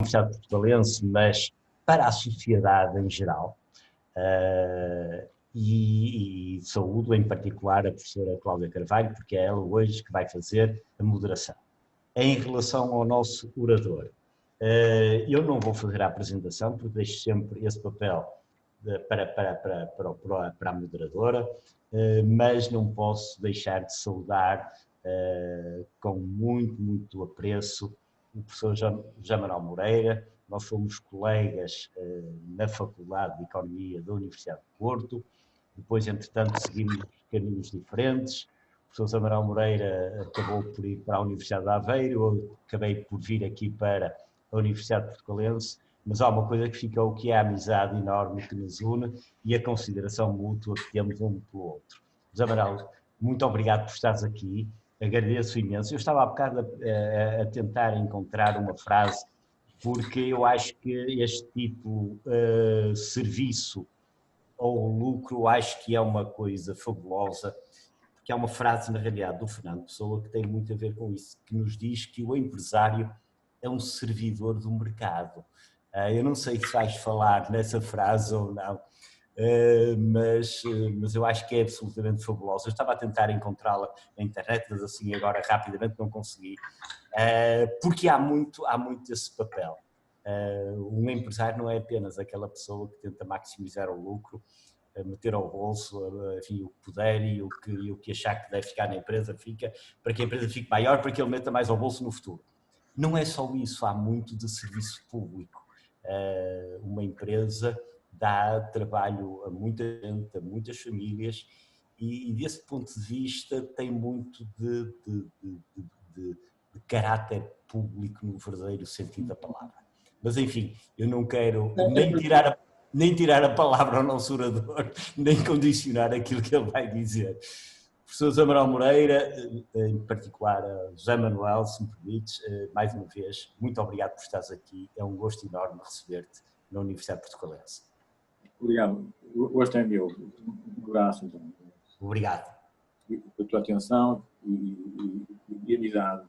Universidade Portugalense, mas para a sociedade em geral. E saúdo em particular a professora Cláudia Carvalho, porque é ela hoje que vai fazer a moderação. Em relação ao nosso orador, eu não vou fazer a apresentação, porque deixo sempre esse papel para a moderadora, mas não posso deixar de saudar com muito apreço o professor José Manuel Moreira. Nós fomos colegas na Faculdade de Economia da Universidade de Porto, depois, entretanto, seguimos caminhos diferentes. O professor José Manuel Moreira acabou por ir para a Universidade de Aveiro, eu acabei por vir aqui para a Universidade Portugalense, mas há uma coisa que ficou, que é a amizade enorme que nos une e a consideração mútua que temos um pelo outro. José Manuel, muito obrigado por estares aqui, agradeço imenso. Eu estava há bocado a tentar encontrar uma frase, porque eu acho que este tipo de serviço ou lucro, acho que é uma coisa fabulosa, porque há uma frase, na realidade, do Fernando Pessoa que tem muito a ver com isso, que nos diz que o empresário é um servidor do mercado. Eu não sei se vais falar nessa frase ou não, mas eu acho que é absolutamente fabulosa. Eu estava a tentar encontrá-la na internet, mas assim agora rapidamente não consegui, porque há muito esse papel. Um empresário não é apenas aquela pessoa que tenta maximizar o lucro, meter ao bolso, enfim, o que puder e o que achar que deve ficar na empresa fica, para que a empresa fique maior, para que ele meta mais ao bolso no futuro. Não é só isso, há muito de serviço público. Uma empresa dá trabalho a muita gente, a muitas famílias, e desse ponto de vista tem muito de caráter público no verdadeiro sentido da palavra. Mas enfim, eu não quero nem tirar a palavra ao nosso orador, nem condicionar aquilo que ele vai dizer. Professor José Manuel Moreira, em particular a José Manuel, se me permites, mais uma vez, muito obrigado por estares aqui, é um gosto enorme receber-te na Universidade Portugalense. Obrigado, o gosto é meu, um abraço então. Obrigado. Pela tua atenção e amizade.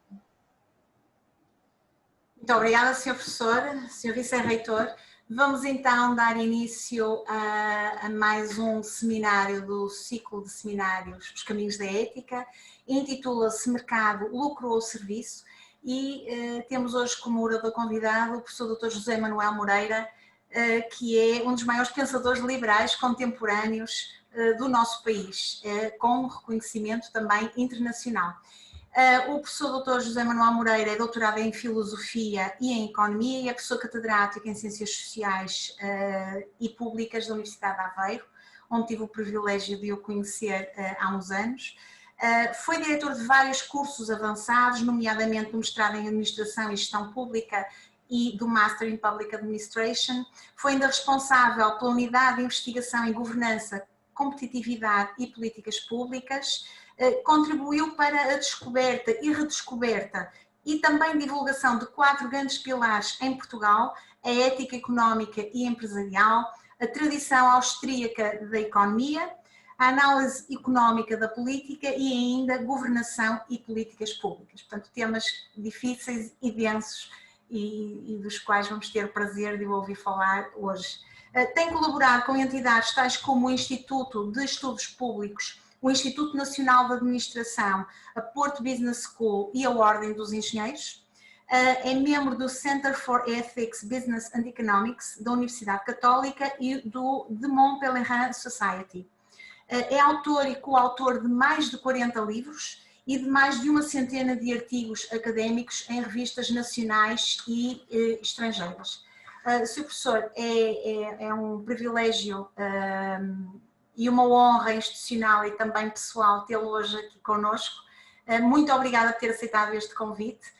Muito obrigada, Sr. Professor, Sr. Vice-Reitor. Vamos então dar início a mais um seminário do ciclo de seminários Os Caminhos da Ética. Intitula-se Mercado, Lucro ou Serviço e temos hoje como orador convidado o professor Dr. José Manuel Moreira, que é um dos maiores pensadores liberais contemporâneos do nosso país, com reconhecimento também internacional. O professor Dr. José Manuel Moreira é doutorado em Filosofia e em Economia e é professor catedrático em Ciências Sociais e Públicas da Universidade de Aveiro, onde tive o privilégio de o conhecer há uns anos. Foi diretor de vários cursos avançados, nomeadamente do mestrado em Administração e Gestão Pública e do Master in Public Administration. Foi ainda responsável pela Unidade de Investigação em Governança, Competitividade e Políticas Públicas. Contribuiu para a descoberta e redescoberta e também divulgação de 4 grandes pilares em Portugal: a ética económica e empresarial, a tradição austríaca da economia, a análise económica da política e ainda governação e políticas públicas. Portanto, temas difíceis e densos e dos quais vamos ter o prazer de ouvir falar hoje. Tem colaborado com entidades tais como o Instituto de Estudos Públicos, o Instituto Nacional de Administração, a Porto Business School e a Ordem dos Engenheiros. É membro do Center for Ethics, Business and Economics da Universidade Católica e do De Montpellier Society. É autor e coautor de mais de 40 livros e de mais de uma centena de artigos académicos em revistas nacionais e estrangeiras. Sr. Professor, é um privilégio e uma honra institucional e também pessoal tê-lo hoje aqui connosco. Muito obrigada por ter aceitado este convite.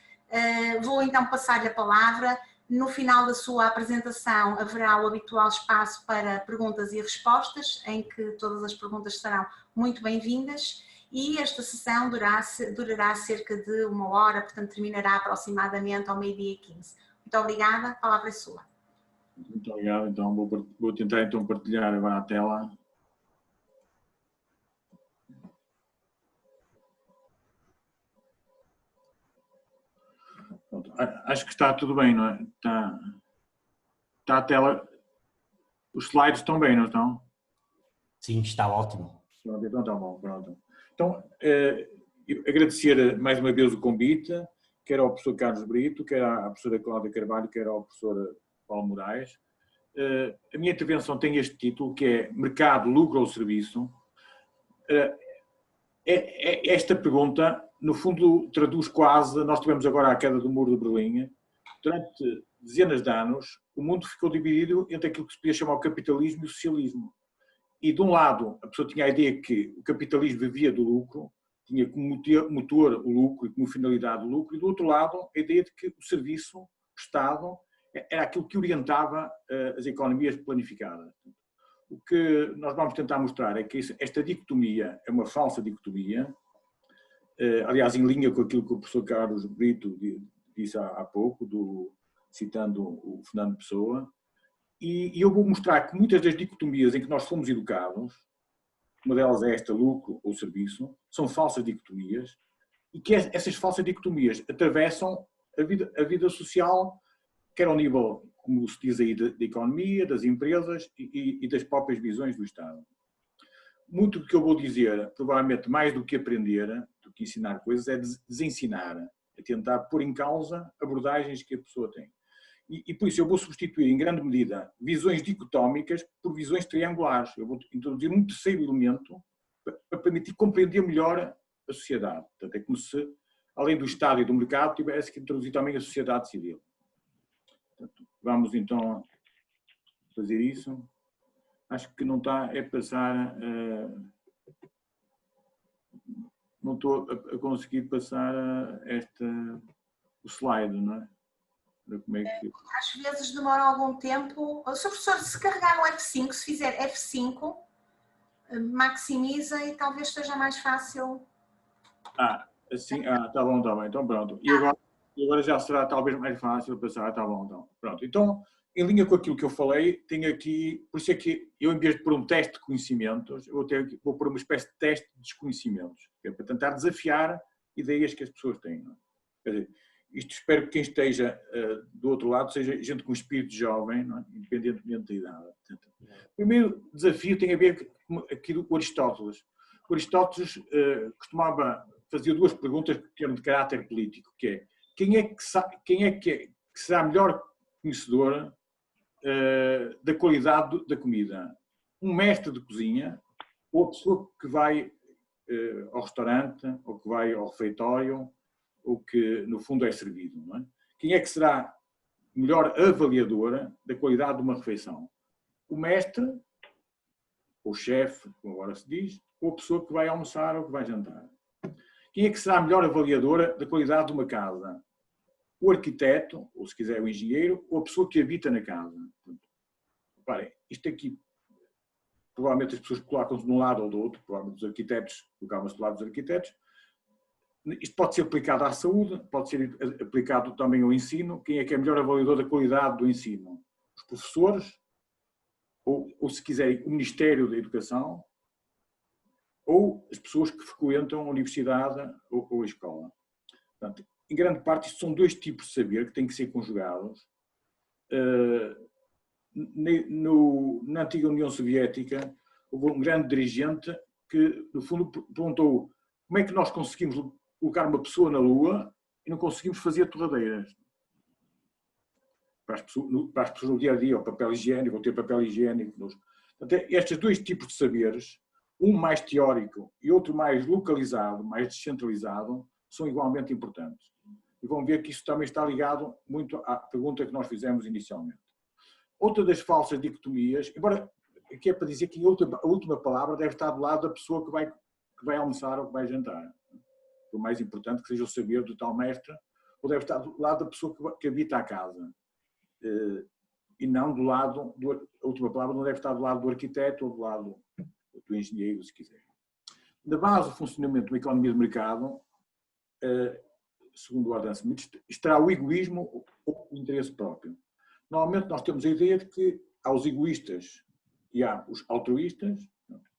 Vou então passar-lhe a palavra. No final da sua apresentação haverá o habitual espaço para perguntas e respostas, em que todas as perguntas serão muito bem-vindas, e esta sessão durará cerca de 1 hora, portanto terminará aproximadamente ao 12h15. Muito obrigada, a palavra é sua. Muito obrigado, então vou tentar então partilhar agora a tela. Pronto. Acho que está tudo bem, não é? Está a tela. Os slides estão bem, não estão? Sim, está ótimo. Pronto, então está bom, pronto. Então, agradecer mais uma vez o convite, quer ao professor Carlos Brito, quer à professora Cláudia Carvalho, quer ao professor Paulo Moraes. A minha intervenção tem este título, que é Mercado, Lucro ou Serviço. Esta pergunta, no fundo, traduz quase, nós tivemos agora a queda do Muro de Berlim, durante dezenas de anos, o mundo ficou dividido entre aquilo que se podia chamar o capitalismo e o socialismo. E de um lado, a pessoa tinha a ideia que o capitalismo vivia do lucro, tinha como motor o lucro e como finalidade o lucro, e do outro lado, a ideia de que o serviço, o Estado, era aquilo que orientava as economias planificadas. O que nós vamos tentar mostrar é que esta dicotomia é uma falsa dicotomia, aliás, em linha com aquilo que o professor Carlos Brito disse há pouco, citando o Fernando Pessoa, e eu vou mostrar que muitas das dicotomias em que nós fomos educados, uma delas é esta, lucro ou serviço, são falsas dicotomias, e que essas falsas dicotomias atravessam a vida social, quer ao nível, como se diz aí, da economia, das empresas e das próprias visões do Estado. Muito do que eu vou dizer, provavelmente mais do que aprender, do que ensinar coisas, é desensinar, é tentar pôr em causa abordagens que a pessoa tem. E por isso eu vou substituir, em grande medida, visões dicotómicas por visões triangulares. Eu vou introduzir um terceiro elemento para permitir compreender melhor a sociedade. Portanto, é como se, além do Estado e do mercado, tivesse que introduzir também a sociedade civil. Portanto, vamos então fazer isso. Acho que não está a passar... não estou a conseguir passar o slide, não é? Como é que... Às vezes demora algum tempo. O seu professor, se carregar no F5, se fizer F5, maximiza e talvez seja mais fácil. Assim, tá bom, então pronto. E agora já será talvez mais fácil passar, tá bom, então. Pronto. Então, em linha com aquilo que eu falei, tenho aqui, por isso é que eu, em vez de pôr um teste de conhecimentos, vou pôr uma espécie de teste de desconhecimentos, que é para tentar desafiar ideias que as pessoas têm. Não é? Quer dizer, isto espero que quem esteja do outro lado seja gente com espírito jovem, não é? Independentemente da idade. Portanto, o primeiro desafio tem a ver com aquilo com Aristóteles. O Aristóteles costumava fazer duas perguntas que eram de caráter político, que é quem é que será melhor conhecedor da qualidade da comida? Um mestre de cozinha ou a pessoa que vai ao restaurante ou que vai ao refeitório ou que, no fundo, é servido, não é? Quem é que será melhor avaliadora da qualidade de uma refeição? O mestre, ou o chefe, como agora se diz, ou a pessoa que vai almoçar ou que vai jantar? Quem é que será a melhor avaliadora da qualidade de uma casa? O arquiteto, ou se quiser o engenheiro, ou a pessoa que habita na casa? Reparem, isto aqui, provavelmente as pessoas colocam-se de um lado ou do outro, provavelmente os arquitetos colocavam-se do lado dos arquitetos. Isto pode ser aplicado à saúde, pode ser aplicado também ao ensino. Quem é que é melhor avaliador da qualidade do ensino? Os professores, ou se quiserem, o Ministério da Educação, ou as pessoas que frequentam a universidade ou a escola. Portanto, em grande parte, isto são dois tipos de saber que têm que ser conjugados. Na antiga União Soviética, houve um grande dirigente que, no fundo, perguntou como é que nós conseguimos colocar uma pessoa na Lua e não conseguimos fazer torradeiras. Para as pessoas no dia a dia, o papel higiênico, ou ter papel higiênico. Portanto, estes dois tipos de saberes, um mais teórico e outro mais localizado, mais descentralizado, são igualmente importantes. E vão ver que isso também está ligado muito à pergunta que nós fizemos inicialmente. Outra das falsas dicotomias, embora aqui é para dizer que a última palavra deve estar do lado da pessoa que vai almoçar ou que vai jantar. Por mais importante que seja o saber do tal mestre, ou deve estar do lado da pessoa que habita a casa. E não do lado, a última palavra não deve estar do lado do arquiteto ou do lado do engenheiro, se quiser. Na base do funcionamento de uma economia de mercado, segundo o Adam Smith, estará o egoísmo ou o interesse próprio. Normalmente nós temos a ideia de que há os egoístas e há os altruístas,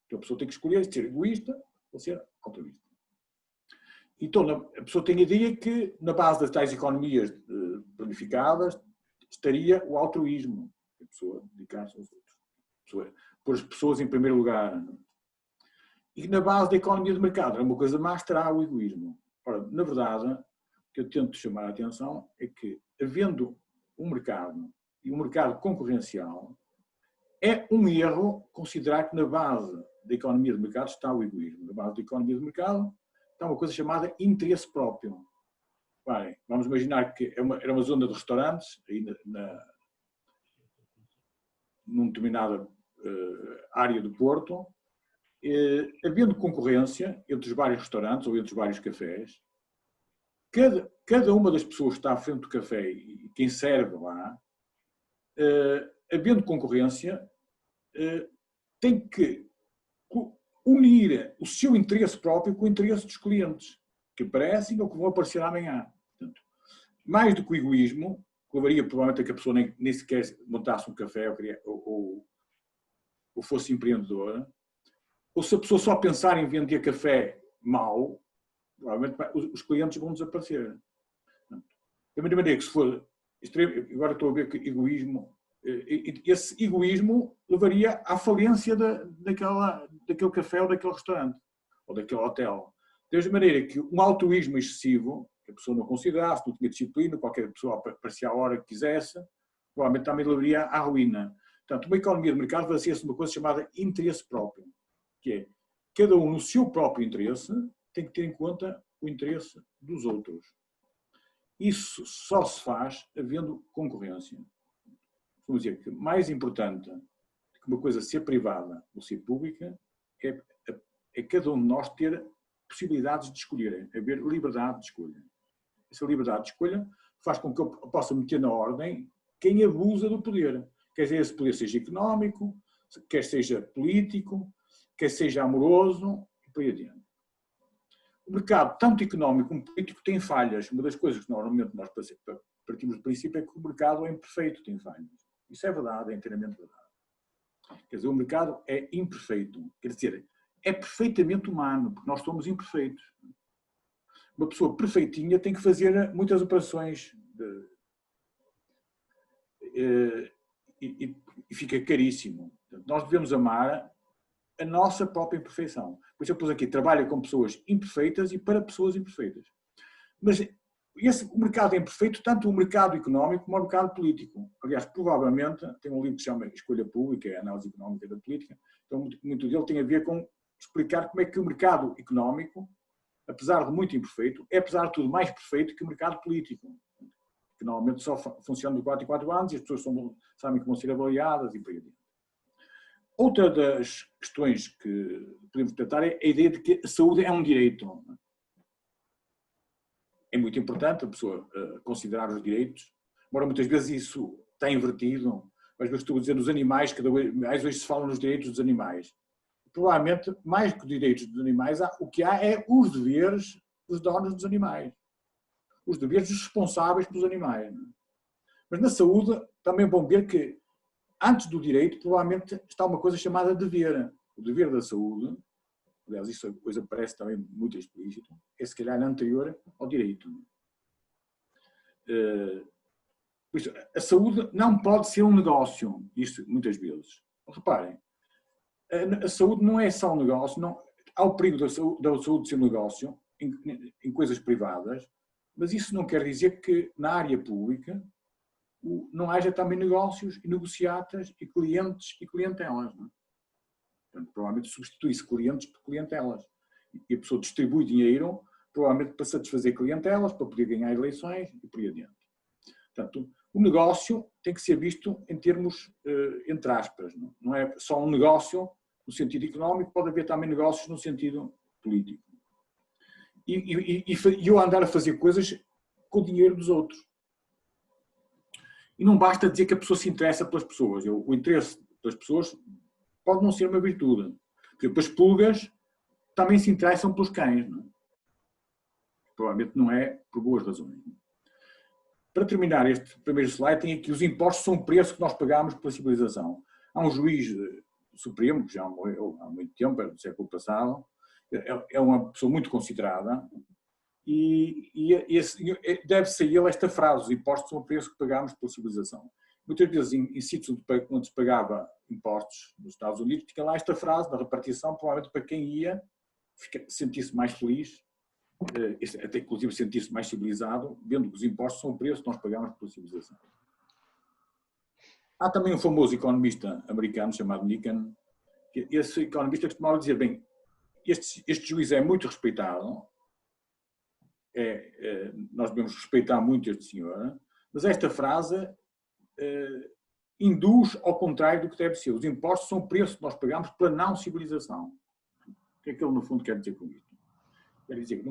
então a pessoa tem que escolher ser egoísta ou ser altruísta. Então, a pessoa tem a ideia que, na base das tais economias planificadas, estaria o altruísmo. A pessoa dedicar-se aos outros. Pôr as pessoas em primeiro lugar. E na base da economia de mercado, é uma coisa mais, terá o egoísmo. Ora, na verdade, o que eu tento chamar a atenção é que, havendo um mercado e um mercado concorrencial, é um erro considerar que na base da economia de mercado está o egoísmo. Na base da economia de mercado está uma coisa chamada interesse próprio. Bem, vamos imaginar que era uma zona de restaurantes, aí numa determinada área do Porto, havendo concorrência entre os vários restaurantes ou entre os vários cafés, cada uma das pessoas que está à frente do café e quem serve lá, havendo concorrência, tem que unir o seu interesse próprio com o interesse dos clientes, que aparecem ou que vão aparecer amanhã. Portanto, mais do que o egoísmo, que levaria provavelmente a que a pessoa nem sequer montasse um café ou fosse empreendedora, ou se a pessoa só pensar em vender café mau, provavelmente os clientes vão desaparecer. Da mesma maneira que se for, agora estou a ver que egoísmo, esse egoísmo levaria à falência daquele café ou daquele restaurante, ou daquele hotel. Da mesma maneira que um altruísmo excessivo, que a pessoa não considerasse, não tinha disciplina, qualquer pessoa aparecia à hora que quisesse, provavelmente também levaria à ruína. Portanto, uma economia de mercado baseia-se numa coisa chamada interesse próprio, que é, cada um no seu próprio interesse tem que ter em conta o interesse dos outros. Isso só se faz havendo concorrência. Vamos dizer que mais importante que uma coisa ser privada ou ser pública é cada um de nós ter possibilidades de escolher, haver liberdade de escolha. Essa liberdade de escolha faz com que eu possa meter na ordem quem abusa do poder. Quer esse poder seja económico, quer seja político, quer seja amoroso e por aí adiante. O mercado, tanto económico como político, tem falhas. Uma das coisas que normalmente nós partimos do princípio é que o mercado é imperfeito, tem falhas. Isso é verdade, é inteiramente verdade. Quer dizer, o mercado é imperfeito. Quer dizer, é perfeitamente humano, porque nós somos imperfeitos. Uma pessoa perfeitinha tem que fazer muitas operações e fica caríssimo. Nós devemos amar a nossa própria imperfeição. Por isso eu pus aqui, trabalha com pessoas imperfeitas e para pessoas imperfeitas. Mas o mercado é imperfeito, tanto o mercado económico como o mercado político. Aliás, provavelmente, tem um livro que se chama Escolha Pública, é a análise económica da política, então muito dele tem a ver com explicar como é que o mercado económico, apesar de muito imperfeito, é apesar de tudo mais perfeito que o mercado político, que normalmente só funciona de 4 em 4 anos e as pessoas sabem que vão ser avaliadas e por aí adiante. Outra das questões que podemos tratar é a ideia de que a saúde é um direito. É muito importante a pessoa considerar os direitos, embora muitas vezes isso está invertido. Às vezes estou a dizer nos animais, cada vez mais vezes se fala nos direitos dos animais. Provavelmente, mais que os direitos dos animais, o que há é os deveres dos donos dos animais. Os deveres dos responsáveis pelos animais. Mas na saúde também vão ver que antes do direito, provavelmente está uma coisa chamada dever. O dever da saúde, aliás, isso depois aparece também muito explícito, é se calhar anterior ao direito. Por isso, a saúde não pode ser um negócio, isto muitas vezes. Reparem, a saúde não é só um negócio, não, há o perigo da saúde ser um negócio em coisas privadas, mas isso não quer dizer que na área pública não haja também negócios e negociatas e clientes e clientelas. Não é? Portanto, provavelmente substitui-se clientes por clientelas. E a pessoa distribui dinheiro, provavelmente para satisfazer clientelas, para poder ganhar eleições e por aí adiante. Portanto, o negócio tem que ser visto em termos, entre aspas. Não é só um negócio no sentido económico, pode haver também negócios no sentido político. E eu andar a fazer coisas com o dinheiro dos outros. E não basta dizer que a pessoa se interessa pelas pessoas. O interesse pelas pessoas pode não ser uma virtude. Porque as pulgas também se interessam pelos cães. Não é? Provavelmente não é por boas razões. Para terminar este primeiro slide, tem aqui os impostos são o preço que nós pagamos pela civilização. Há um juiz supremo, que já morreu há muito tempo, era do século passado, é uma pessoa muito considerada, deve-se a ele esta frase: os impostos são o preço que pagamos pela civilização. Muitas vezes, em sítios onde se pagava impostos nos Estados Unidos, tinha lá esta frase da repartição, provavelmente para quem ia sentir-se mais feliz, até inclusive sentir-se mais civilizado, vendo que os impostos são o preço que nós pagamos pela civilização. Há também um famoso economista americano chamado Nikan, que esse economista costumava dizer: bem, este juiz é muito respeitado, nós devemos respeitar muito este senhor, mas esta frase induz ao contrário do que deve ser. Os impostos são o preço que nós pagamos pela não civilização. O que é que ele, no fundo, quer dizer com isto? Quer dizer que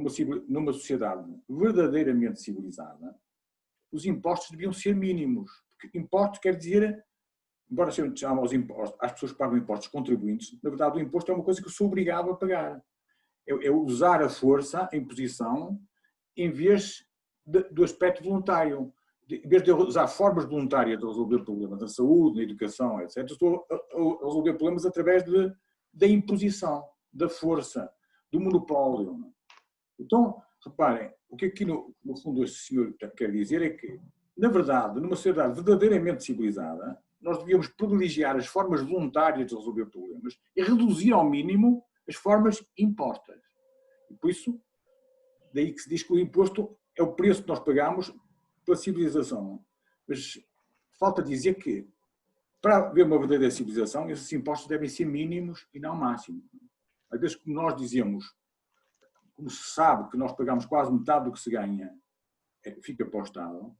numa sociedade verdadeiramente civilizada, os impostos deviam ser mínimos. Porque impostos quer dizer, embora se chame aos impostos, as pessoas que pagam impostos contribuintes, na verdade o imposto é uma coisa que eu sou obrigado a pagar. É usar a força, a imposição, em vez do aspecto voluntário. Em vez de usar formas voluntárias de resolver problemas na saúde, na educação, etc., estou a resolver problemas através da imposição, da força, do monopólio. Então, reparem, o que aqui no fundo este senhor quer dizer é que, na verdade, numa sociedade verdadeiramente civilizada, nós devíamos privilegiar as formas voluntárias de resolver problemas e reduzir ao mínimo as formas impostas. E por isso, daí que se diz que o imposto é o preço que nós pagamos pela civilização. Mas falta dizer que, para haver uma verdadeira civilização, esses impostos devem ser mínimos e não máximos. Às vezes, como nós dizemos, como se sabe que nós pagamos quase metade do que se ganha, fica para o Estado.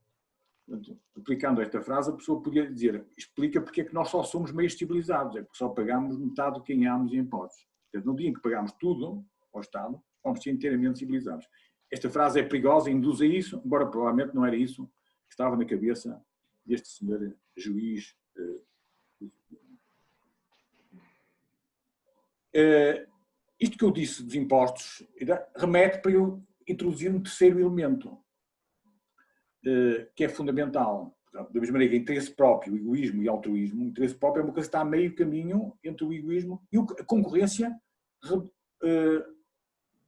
Portanto, aplicando esta frase, a pessoa podia dizer: explica porque é que nós só somos meios civilizados, é porque só pagamos metade do que ganhamos em impostos. Portanto, no dia em que pagamos tudo ao Estado, vamos ser inteiramente civilizados. Esta frase é perigosa e induz a isso, embora provavelmente não era isso que estava na cabeça deste senhor juiz. Isto que eu disse dos impostos remete para eu introduzir um terceiro elemento, que é fundamental. Da mesma maneira que interesse próprio, egoísmo e altruísmo, o interesse próprio é uma coisa que está a meio caminho entre o egoísmo e a concorrência, de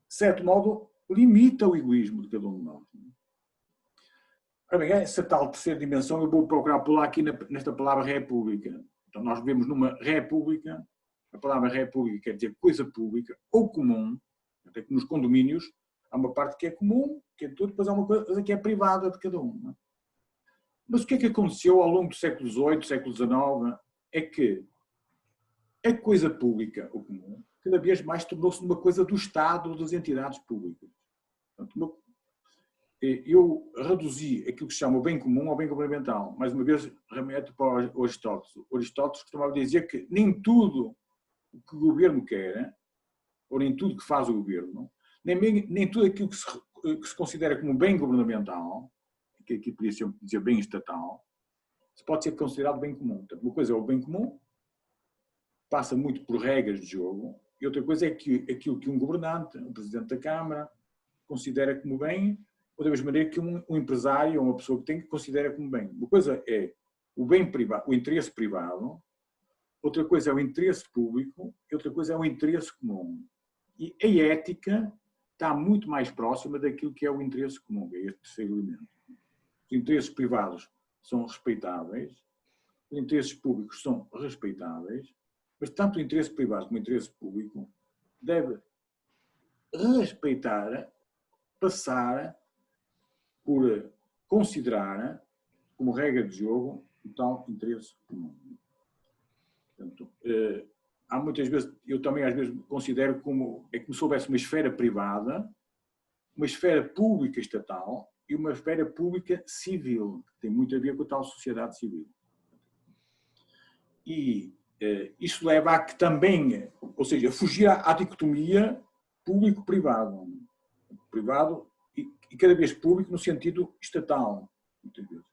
certo modo, limita o egoísmo de cada um de nós. Ora bem, essa tal terceira dimensão eu vou procurar pular aqui nesta palavra república. Então nós vemos numa república, a palavra república quer dizer coisa pública ou comum, até que nos condomínios há uma parte que é comum, que é tudo, depois há uma coisa que é privada de cada um. Não é? Mas o que é que aconteceu ao longo do século XVIII, século XIX, é que a coisa pública, o comum, cada vez mais tornou-se uma coisa do Estado ou das entidades públicas. Portanto, eu reduzi aquilo que se chama o bem comum ao bem governamental. Mais uma vez, remeto para Aristóteles. Aristóteles costumava dizer que nem tudo o que o governo quer, ou nem tudo que faz o governo, nem tudo aquilo que se considera como bem governamental, que aqui podia dizer bem estatal, pode ser considerado bem comum. Portanto, uma coisa é o bem comum, passa muito por regras de jogo, e outra coisa é que aquilo que um governante, um presidente da Câmara, considera como bem, ou da mesma maneira que um empresário ou uma pessoa que tem que considera como bem. Uma coisa é o bem privado, o interesse privado, outra coisa é o interesse público, e outra coisa é o interesse comum. E a ética está muito mais próxima daquilo que é o interesse comum, é este terceiro elemento. Os interesses privados são respeitáveis, os interesses públicos são respeitáveis, mas tanto o interesse privado como o interesse público deve respeitar, passar por considerar como regra de jogo o tal interesse comum. Portanto, há muitas vezes, eu também às vezes considero como se houvesse uma esfera privada, uma esfera pública estatal e uma esfera pública civil, que tem muito a ver com a tal sociedade civil. E isso leva a que também, ou seja, fugir à dicotomia público-privado. Privado e cada vez público no sentido estatal, muitas vezes.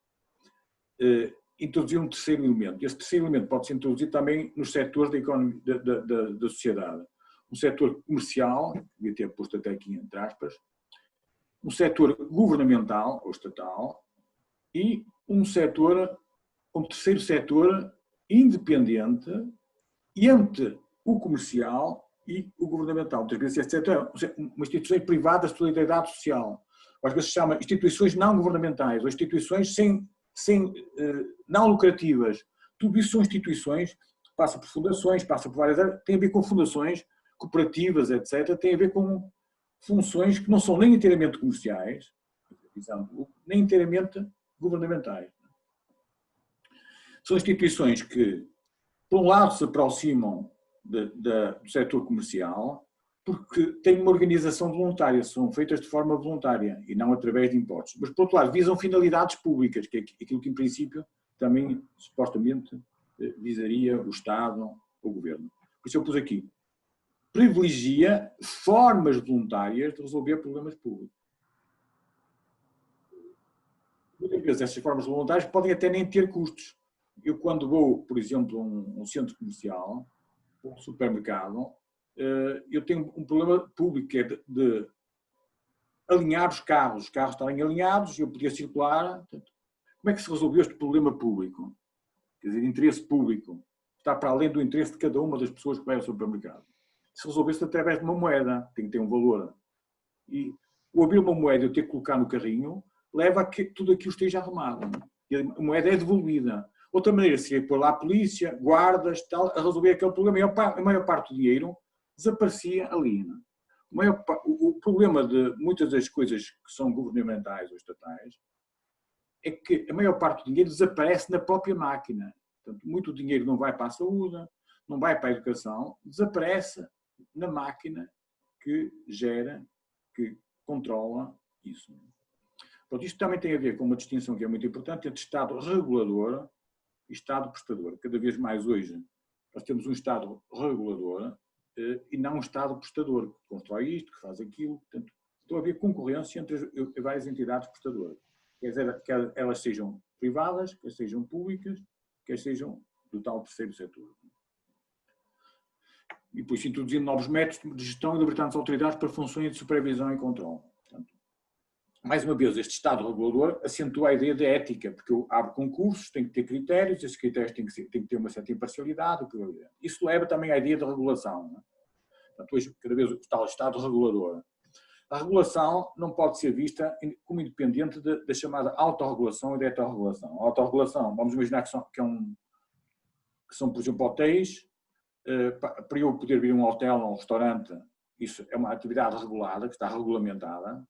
Introduzir um terceiro elemento. Esse terceiro elemento pode ser introduzido também nos setores da economia, da sociedade. Um setor comercial, devia ter posto até aqui entre aspas, um setor governamental ou estatal e um terceiro setor independente entre o comercial e o governamental. Muitas vezes esse setor é uma instituição privada de solidariedade social. Às vezes se chama instituições não governamentais, ou instituições não lucrativas. Tudo isso são instituições, passa por fundações, passa por várias áreas, tem a ver com fundações, cooperativas, etc. Tem a ver com funções que não são nem inteiramente comerciais, nem inteiramente governamentais. São instituições que, por um lado, se aproximam do setor comercial, porque têm uma organização voluntária, são feitas de forma voluntária e não através de impostos. Mas, por outro lado, visam finalidades públicas, que é aquilo que, em princípio, também, supostamente, visaria o Estado, o Governo. Por isso eu pus aqui, privilegia formas voluntárias de resolver problemas públicos. Muitas vezes essas formas voluntárias podem até nem ter custos. Eu, quando vou, por exemplo, a um centro comercial, ou um supermercado, eu tenho um problema público, que é de alinhar os carros estarem alinhados, eu podia circular. Portanto, como é que se resolveu este problema público? Quer dizer, interesse público, está para além do interesse de cada uma das pessoas que vai ao supermercado. Se resolvesse através de uma moeda, tem que ter um valor. E o abrir uma moeda e eu ter que colocar no carrinho, leva a que tudo aquilo esteja arrumado. E a moeda é devolvida. Outra maneira seria pôr lá a polícia, guardas, tal, a resolver aquele problema. A maior parte do dinheiro desaparecia ali. O problema de muitas das coisas que são governamentais ou estatais é que a maior parte do dinheiro desaparece na própria máquina. Portanto, muito dinheiro não vai para a saúde, não vai para a educação, desaparece na máquina que gera, que controla isso. Portanto, isto também tem a ver com uma distinção que é muito importante entre Estado regulador e Estado prestador. Cada vez mais hoje nós temos um Estado regulador e não um Estado prestador, que constrói isto, que faz aquilo. Portanto, estou a haver concorrência entre as várias entidades prestadoras. Quer elas sejam privadas, quer sejam públicas, quer sejam do tal terceiro setor. E depois introduzindo novos métodos de gestão e libertando as autoridades para funções de supervisão e controle. Portanto, mais uma vez, este Estado regulador acentua a ideia de ética, porque eu abro concursos, tem que ter critérios, esses critérios têm que ter uma certa imparcialidade. Isso leva também à ideia de regulação. Não é? Portanto, hoje, cada vez o tal Estado regulador. A regulação não pode ser vista como independente da chamada autorregulação e da heterorregulação. A autorregulação, vamos imaginar que são, por exemplo, hotéis. Para eu poder vir a um hotel ou a um restaurante, isso é uma atividade regulada, que está regulamentada.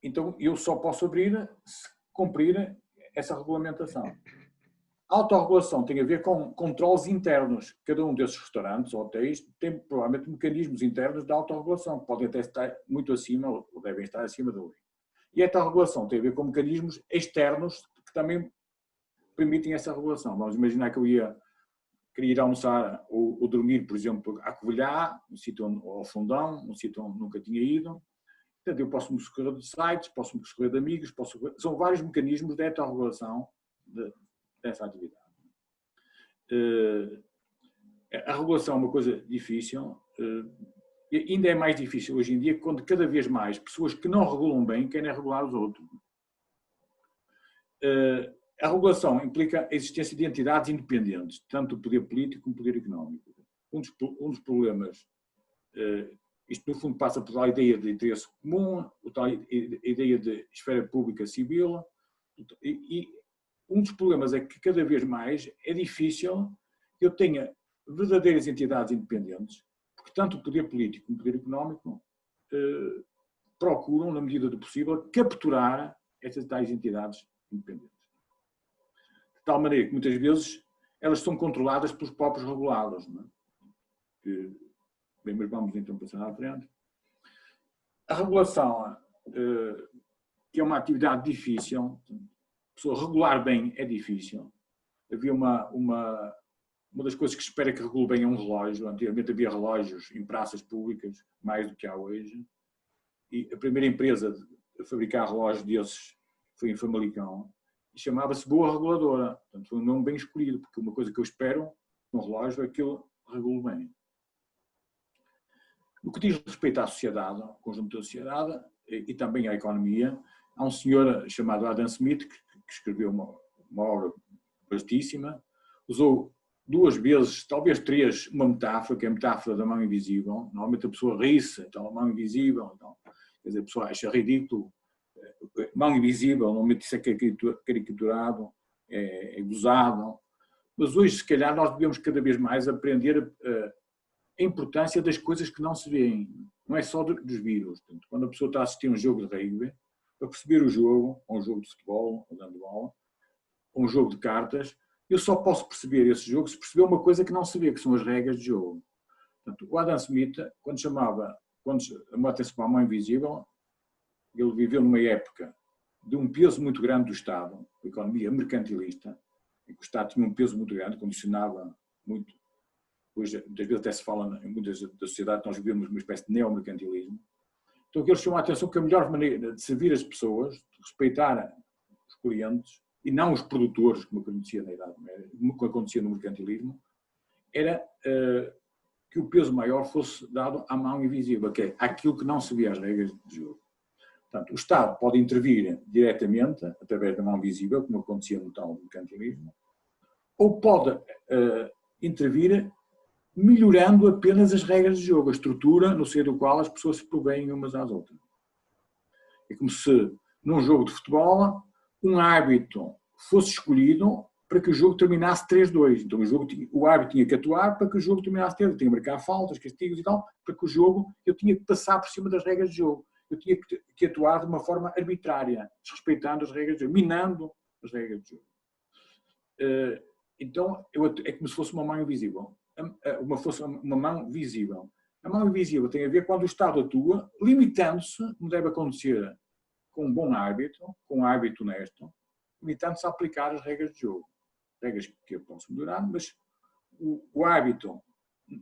Então, eu só posso abrir se cumprir essa regulamentação. A autorregulação tem a ver com controles internos. Cada um desses restaurantes ou hotéis tem provavelmente mecanismos internos de autorregulação, que podem até estar muito acima, ou devem estar acima da lei. E a autorregulação tem a ver com mecanismos externos que também permitem essa regulação. Vamos imaginar que eu queria ir almoçar ou dormir, por exemplo, à Covilhã, um sítio ao Fundão, um sítio onde nunca tinha ido. Portanto, eu posso me socorrer de sites, posso me socorrer de amigos, são vários mecanismos de autorregulação dessa atividade. A regulação é uma coisa difícil, e ainda é mais difícil hoje em dia, quando cada vez mais pessoas que não regulam bem querem regular os outros. A regulação implica a existência de entidades independentes, tanto do poder político como do poder económico. Um dos problemas, isto no fundo passa por a ideia de interesse comum, a ideia de esfera pública civil, e um dos problemas é que cada vez mais é difícil que eu tenha verdadeiras entidades independentes, porque tanto o poder político como o poder económico procuram, na medida do possível, capturar estas tais entidades independentes. De tal maneira que muitas vezes elas são controladas pelos próprios regulados. Não é? Bem, mas vamos então passar à frente. A regulação, que é uma atividade difícil, a pessoa regular bem é difícil. Havia uma das coisas que se espera que regule bem é um relógio. Antigamente havia relógios em praças públicas, mais do que há hoje. E a primeira empresa a fabricar relógios desses foi em Famalicão. E chamava-se Boa Reguladora. Portanto, foi um nome bem escolhido, porque uma coisa que eu espero num relógio é que ele regule bem. No que diz respeito à sociedade, ao conjunto da sociedade e também à economia, há um senhor chamado Adam Smith que escreveu uma obra vastíssima, usou 2 vezes, talvez 3, uma metáfora, que é a metáfora da mão invisível. Normalmente a pessoa ri-se, então a mão invisível, então, quer dizer, a pessoa acha ridículo. Mão invisível, normalmente isso é caricaturado, é gozado. Mas hoje, se calhar, nós devemos cada vez mais aprender a importância das coisas que não se veem. Não é só dos vírus. Portanto, quando a pessoa está a assistir um jogo de rugby, para perceber o jogo, ou um jogo de futebol, ou de handball, ou um jogo de cartas, eu só posso perceber esse jogo se perceber uma coisa que não se vê, que são as regras de jogo. Portanto, o Adam Smith, quando chamou a atenção para a mão invisível, ele viveu numa época de um peso muito grande do Estado, a economia mercantilista, em que o Estado tinha um peso muito grande, condicionava muito. Hoje, muitas vezes até se fala, em muitas da sociedade, nós vivemos uma espécie de neomercantilismo. Então, ele chamou a atenção que a melhor maneira de servir as pessoas, de respeitar os clientes, e não os produtores, como acontecia na Idade Média, como acontecia no mercantilismo, era que o peso maior fosse dado à mão invisível, que é aquilo que não se vê as regras de jogo. Portanto, o Estado pode intervir diretamente, através da mão visível, como acontecia no tal mercantilismo, ou pode intervir melhorando apenas as regras de jogo, a estrutura no seio do qual as pessoas se provêm umas às outras. É como se, num jogo de futebol, um árbitro fosse escolhido para que o jogo terminasse 3-2. Então o árbitro tinha que atuar para que o jogo terminasse 3-2. Tinha que marcar faltas, castigos e tal, para que o jogo, eu tinha que passar por cima das regras de jogo. Eu tinha que atuar de uma forma arbitrária, desrespeitando as regras de jogo, minando as regras de jogo. Então, é como se fosse uma mão invisível. Uma mão visível. A mão invisível tem a ver quando o Estado atua, limitando-se, como deve acontecer com um bom árbitro, com um árbitro honesto, limitando-se a aplicar as regras de jogo. Regras que eu posso melhorar, mas o árbitro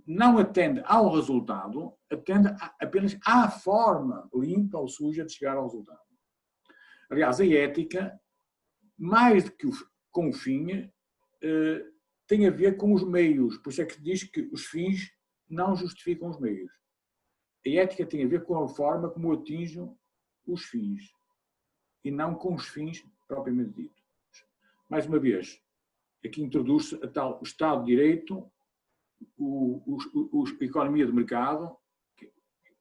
não atende ao resultado, atende apenas à forma limpa ou suja de chegar ao resultado. Aliás, a ética, mais do que com o fim, tem a ver com os meios. Por isso é que diz que os fins não justificam os meios. A ética tem a ver com a forma como eu atinjo os fins e não com os fins propriamente ditos. Mais uma vez, aqui introduz-se o Estado de Direito, a economia de mercado,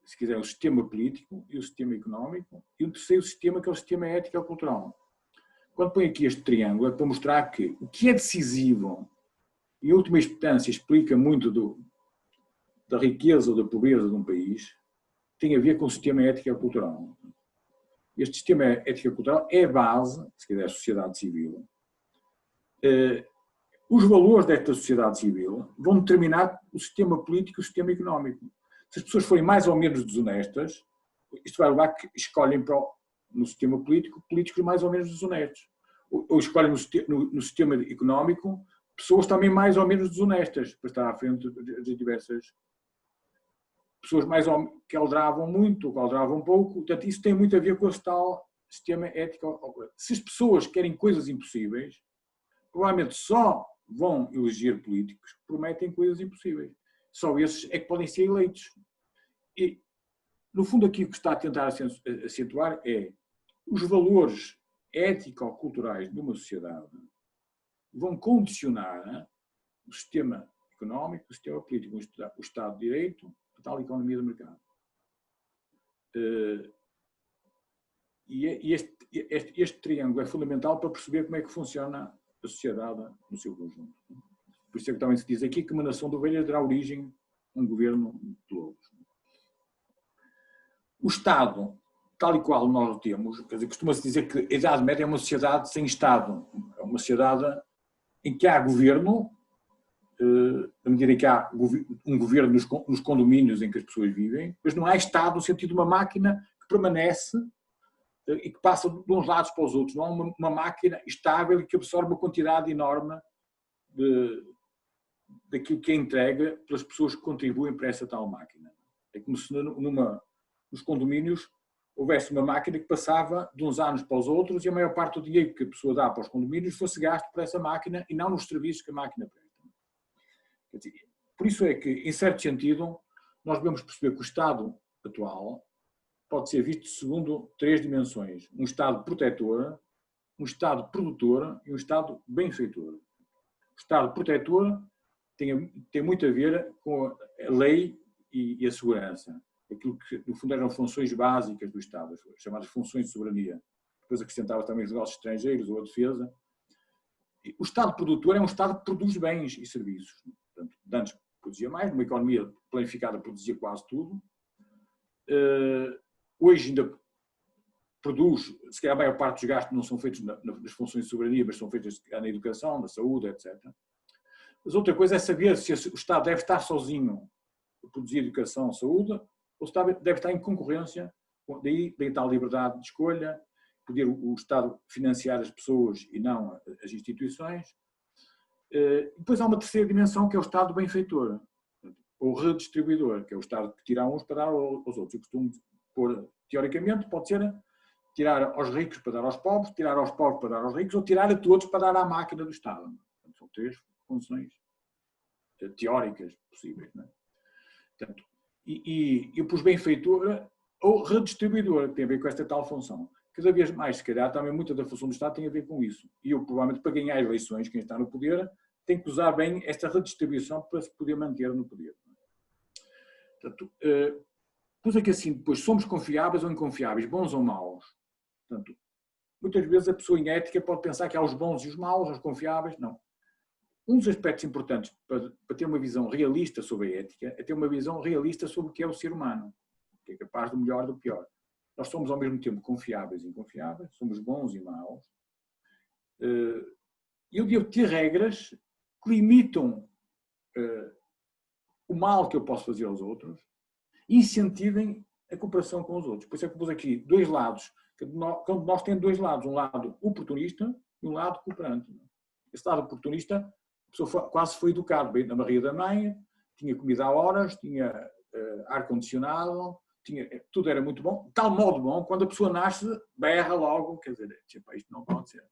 se quiser o sistema político e o sistema económico, e um terceiro sistema que é o sistema ético-cultural. Quando põe aqui este triângulo é para mostrar que o que é decisivo, e em última instância explica muito da riqueza ou da pobreza de um país, tem a ver com o sistema ético-cultural. Este sistema ético-cultural é a base, se quiser, da sociedade civil. Os valores desta sociedade civil vão determinar o sistema político e o sistema económico. Se as pessoas forem mais ou menos desonestas, isto vai levar que escolhem no sistema político políticos mais ou menos desonestos. Ou escolhem no sistema económico pessoas também mais ou menos desonestas, para estar à frente de diversas pessoas que aldravam muito, ou que aldravam pouco. Portanto, isso tem muito a ver com esse tal sistema ético. Se as pessoas querem coisas impossíveis, provavelmente só vão eleger políticos que prometem coisas impossíveis. Só esses é que podem ser eleitos. E, no fundo, aqui o que está a tentar acentuar é os valores ético-culturais de uma sociedade vão condicionar o sistema económico, o sistema político, o Estado de Direito, a tal economia do mercado. E este triângulo é fundamental para perceber como é que funciona a sociedade no seu conjunto. Por isso é que também se diz aqui que uma nação de ovelhas dará origem a um governo de lobos. O Estado, tal e qual nós o temos, quer dizer, costuma-se dizer que a Idade Média é uma sociedade sem Estado, é uma sociedade em que há governo, na medida em que há um governo nos condomínios em que as pessoas vivem, mas não há Estado no sentido de uma máquina que permanece e que passa de uns lados para os outros. Não há uma máquina estável e que absorve uma quantidade enorme daquilo que é entregue pelas pessoas que contribuem para essa tal máquina. É como se nos condomínios houvesse uma máquina que passava de uns anos para os outros e a maior parte do dinheiro que a pessoa dá para os condomínios fosse gasto por essa máquina e não nos serviços que a máquina presta. Por isso é que, em certo sentido, nós devemos perceber que o Estado atual pode ser visto segundo 3 dimensões. Um Estado protetor, um Estado produtor e um Estado benfeitor. O Estado protetor tem muito a ver com a lei e a segurança. Aquilo que, no fundo, eram funções básicas do Estado, as chamadas funções de soberania. Depois acrescentava também os negócios estrangeiros ou a defesa. O Estado produtor é um Estado que produz bens e serviços. Portanto, antes produzia mais, numa economia planificada produzia quase tudo. Hoje ainda produz, se calhar a maior parte dos gastos não são feitos nas funções de soberania, mas são feitos na educação, na saúde, etc. Mas outra coisa é saber se o Estado deve estar sozinho a produzir educação, saúde, ou o Estado deve estar em concorrência, daí tal liberdade de escolha, poder o Estado financiar as pessoas e não as instituições. Depois há uma terceira dimensão que é o Estado benfeitor, ou redistribuidor, que é o Estado que tira a uns para dar aos outros. Eu costumo pôr, teoricamente, pode ser tirar aos ricos para dar aos pobres, tirar aos pobres para dar aos ricos, ou tirar a todos para dar à máquina do Estado. Portanto, são três funções teóricas possíveis. Não é? Portanto, eu pus benfeitor ou redistribuidor, que tem a ver com esta tal função. Cada vez mais, se calhar, também muita da função do Estado tem a ver com isso. E eu, provavelmente, para ganhar eleições, quem está no poder, tem que usar bem esta redistribuição para se poder manter no poder. Portanto, pus aqui assim, depois, somos confiáveis ou inconfiáveis, bons ou maus. Portanto, muitas vezes a pessoa em ética pode pensar que há os bons e os maus, os confiáveis, não. Um dos aspectos importantes para ter uma visão realista sobre a ética é ter uma visão realista sobre o que é o ser humano, que é capaz do melhor e do pior. Nós somos ao mesmo tempo confiáveis e inconfiáveis, somos bons e maus. Eu devo ter regras que limitam o mal que eu posso fazer aos outros e incentivem a cooperação com os outros. Por isso é que pus aqui dois lados. Quando nós temos dois lados, um lado oportunista e um lado cooperante. Esse lado oportunista, a pessoa quase foi educada bem na barriga da mãe, tinha comida a horas, tinha ar-condicionado, tudo era muito bom, de tal modo bom, quando a pessoa nasce, berra logo, quer dizer, isto não pode ser.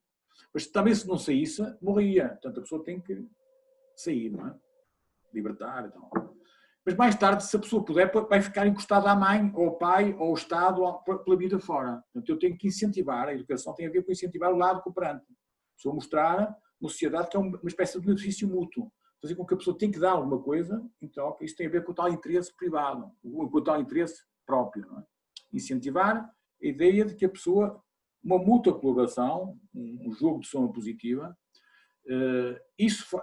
Mas também se não saísse, morria. Portanto, a pessoa tem que sair, não é? Libertar e tal. Mas mais tarde, se a pessoa puder, vai ficar encostada à mãe, ou ao pai, ou ao Estado, ou pela vida fora. Portanto, eu tenho que incentivar, a educação tem a ver com incentivar o lado cooperante. A pessoa mostrar uma sociedade que é uma espécie de benefício mútuo. Fazer com que a pessoa tenha que dar alguma coisa, então isso tem a ver com o tal interesse privado, com o tal interesse próprio. Não é? Incentivar a ideia de que a pessoa, uma mútua colaboração, um jogo de soma positiva,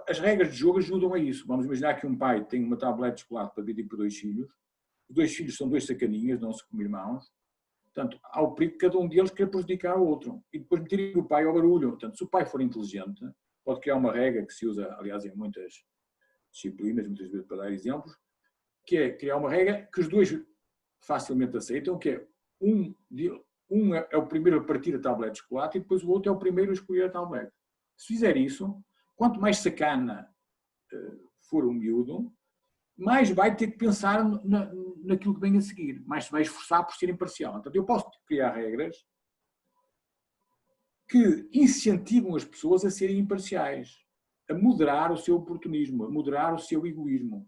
as regras de jogo ajudam a isso. Vamos imaginar que um pai tem uma tablete de chocolate para dividir por dois filhos. Os dois filhos são dois sacaninhas, não-se como irmãos. Portanto, há o perigo de cada um deles querer prejudicar o outro. E depois meterem o pai ao barulho. Portanto, se o pai for inteligente, pode criar uma regra que se usa, aliás, em muitas disciplinas, muitas vezes para dar exemplos, que é criar uma regra que os dois facilmente aceitam, que é um é o primeiro a partir a tablete de chocolate e depois o outro é o primeiro a escolher a tablete. Se fizer isso, quanto mais sacana for o miúdo, mais vai ter que pensar naquilo que vem a seguir, mais se vai esforçar por ser imparcial. Portanto, eu posso criar regras que incentivam as pessoas a serem imparciais, a moderar o seu oportunismo, a moderar o seu egoísmo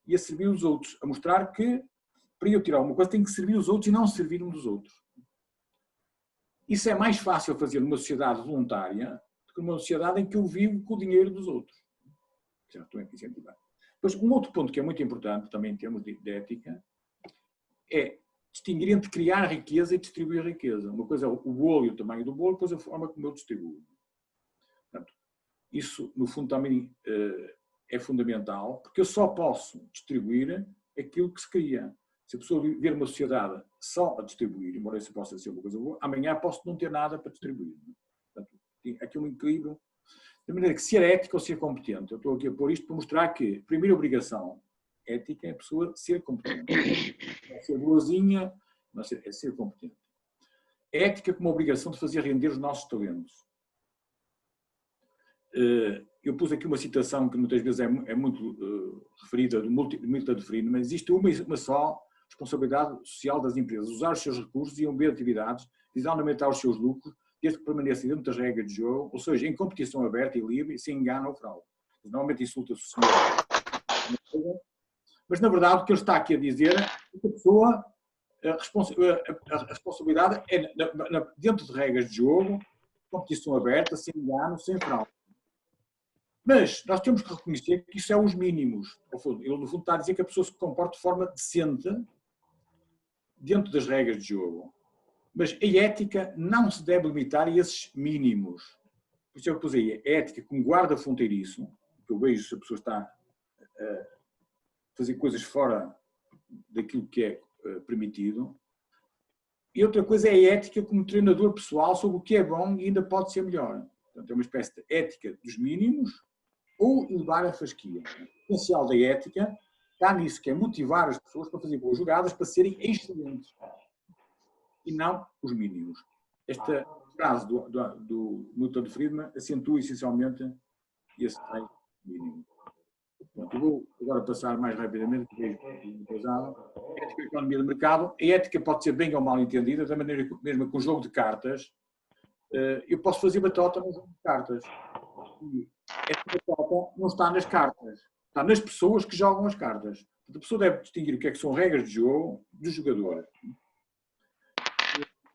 e a servir os outros, a mostrar que para eu tirar alguma coisa tem que servir os outros e não servir um dos outros. Isso é mais fácil fazer numa sociedade voluntária do que numa sociedade em que eu vivo com o dinheiro dos outros. Já estou a incentivar. Depois, um outro ponto que é muito importante, também em termos de ética, é distinguir entre criar riqueza e distribuir riqueza. Uma coisa é o bolo e o tamanho do bolo, depois a forma como eu distribuo. Portanto, isso, no fundo, também é fundamental, porque eu só posso distribuir aquilo que se cria. Se a pessoa viver uma sociedade só a distribuir, embora isso possa ser uma coisa boa, amanhã posso não ter nada para distribuir. Portanto, tem aqui um equilíbrio. De maneira que ser ético ou ser competente. Eu estou aqui a pôr isto para mostrar que a primeira obrigação ética é a pessoa ser competente. Não é ser boazinha, mas é ser competente. Ética como obrigação de fazer render os nossos talentos. Eu pus aqui uma citação que muitas vezes é muito referida, do Milton Friedman, mas existe uma só responsabilidade social das empresas. Usar os seus recursos e ambientar atividades, visando aumentar os seus lucros, desde que permaneça dentro das regras de jogo, ou seja, em competição aberta e livre, sem engano ou fraude. Normalmente insulta-se o senhor. Mas, na verdade, o que ele está aqui a dizer é que a pessoa, a responsabilidade é dentro de regras de jogo, competição aberta, sem engano, sem fraude. Mas nós temos que reconhecer que isso é os mínimos. Ele, no fundo, está a dizer que a pessoa se comporta de forma decente dentro das regras de jogo. Mas a ética não se deve limitar a esses mínimos. Por isso é o que eu pus aí. A ética como guarda fronteiriço, que eu vejo se a pessoa está a fazer coisas fora daquilo que é permitido. E outra coisa é a ética como treinador pessoal sobre o que é bom e ainda pode ser melhor. Portanto, é uma espécie de ética dos mínimos ou elevar a fasquia. O potencial da ética está nisso, que é motivar as pessoas para fazer boas jogadas, para serem excelentes. E não os mínimos. Esta frase do Milton Friedman acentua essencialmente esse treino mínimo. Pronto, eu vou agora passar mais rapidamente, porque é pesado. Ética da economia do mercado. A ética pode ser bem ou mal entendida, da maneira mesmo com o jogo de cartas. Eu posso fazer batota no jogo de cartas. E essa batota não está nas cartas, está nas pessoas que jogam as cartas. A pessoa deve distinguir o que é que são regras de jogo dos jogadores.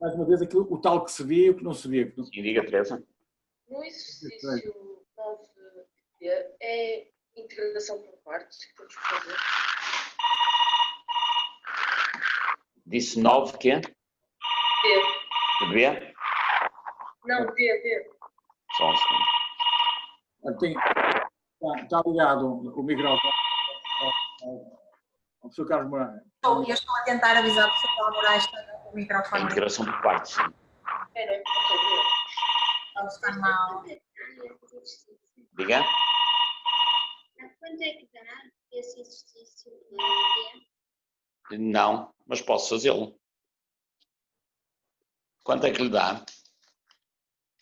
Mais uma vez, aquilo, o tal que se vê e o que não se vê. Sim, diga, Teresa. No exercício 9 é integração por partes que temos que fazer. Disse 9 quê? D. B? Não, D. Só um segundo. Está ligado o microfone ao professor Carlos Moraes. Eu estou a tentar avisar o professor Carlos Moraes que o A microfone integração por partes, sim. Espera, não está mal. Diga? Quanto é que dá esse exercício? Não, mas posso fazê-lo. Quanto é que lhe dá?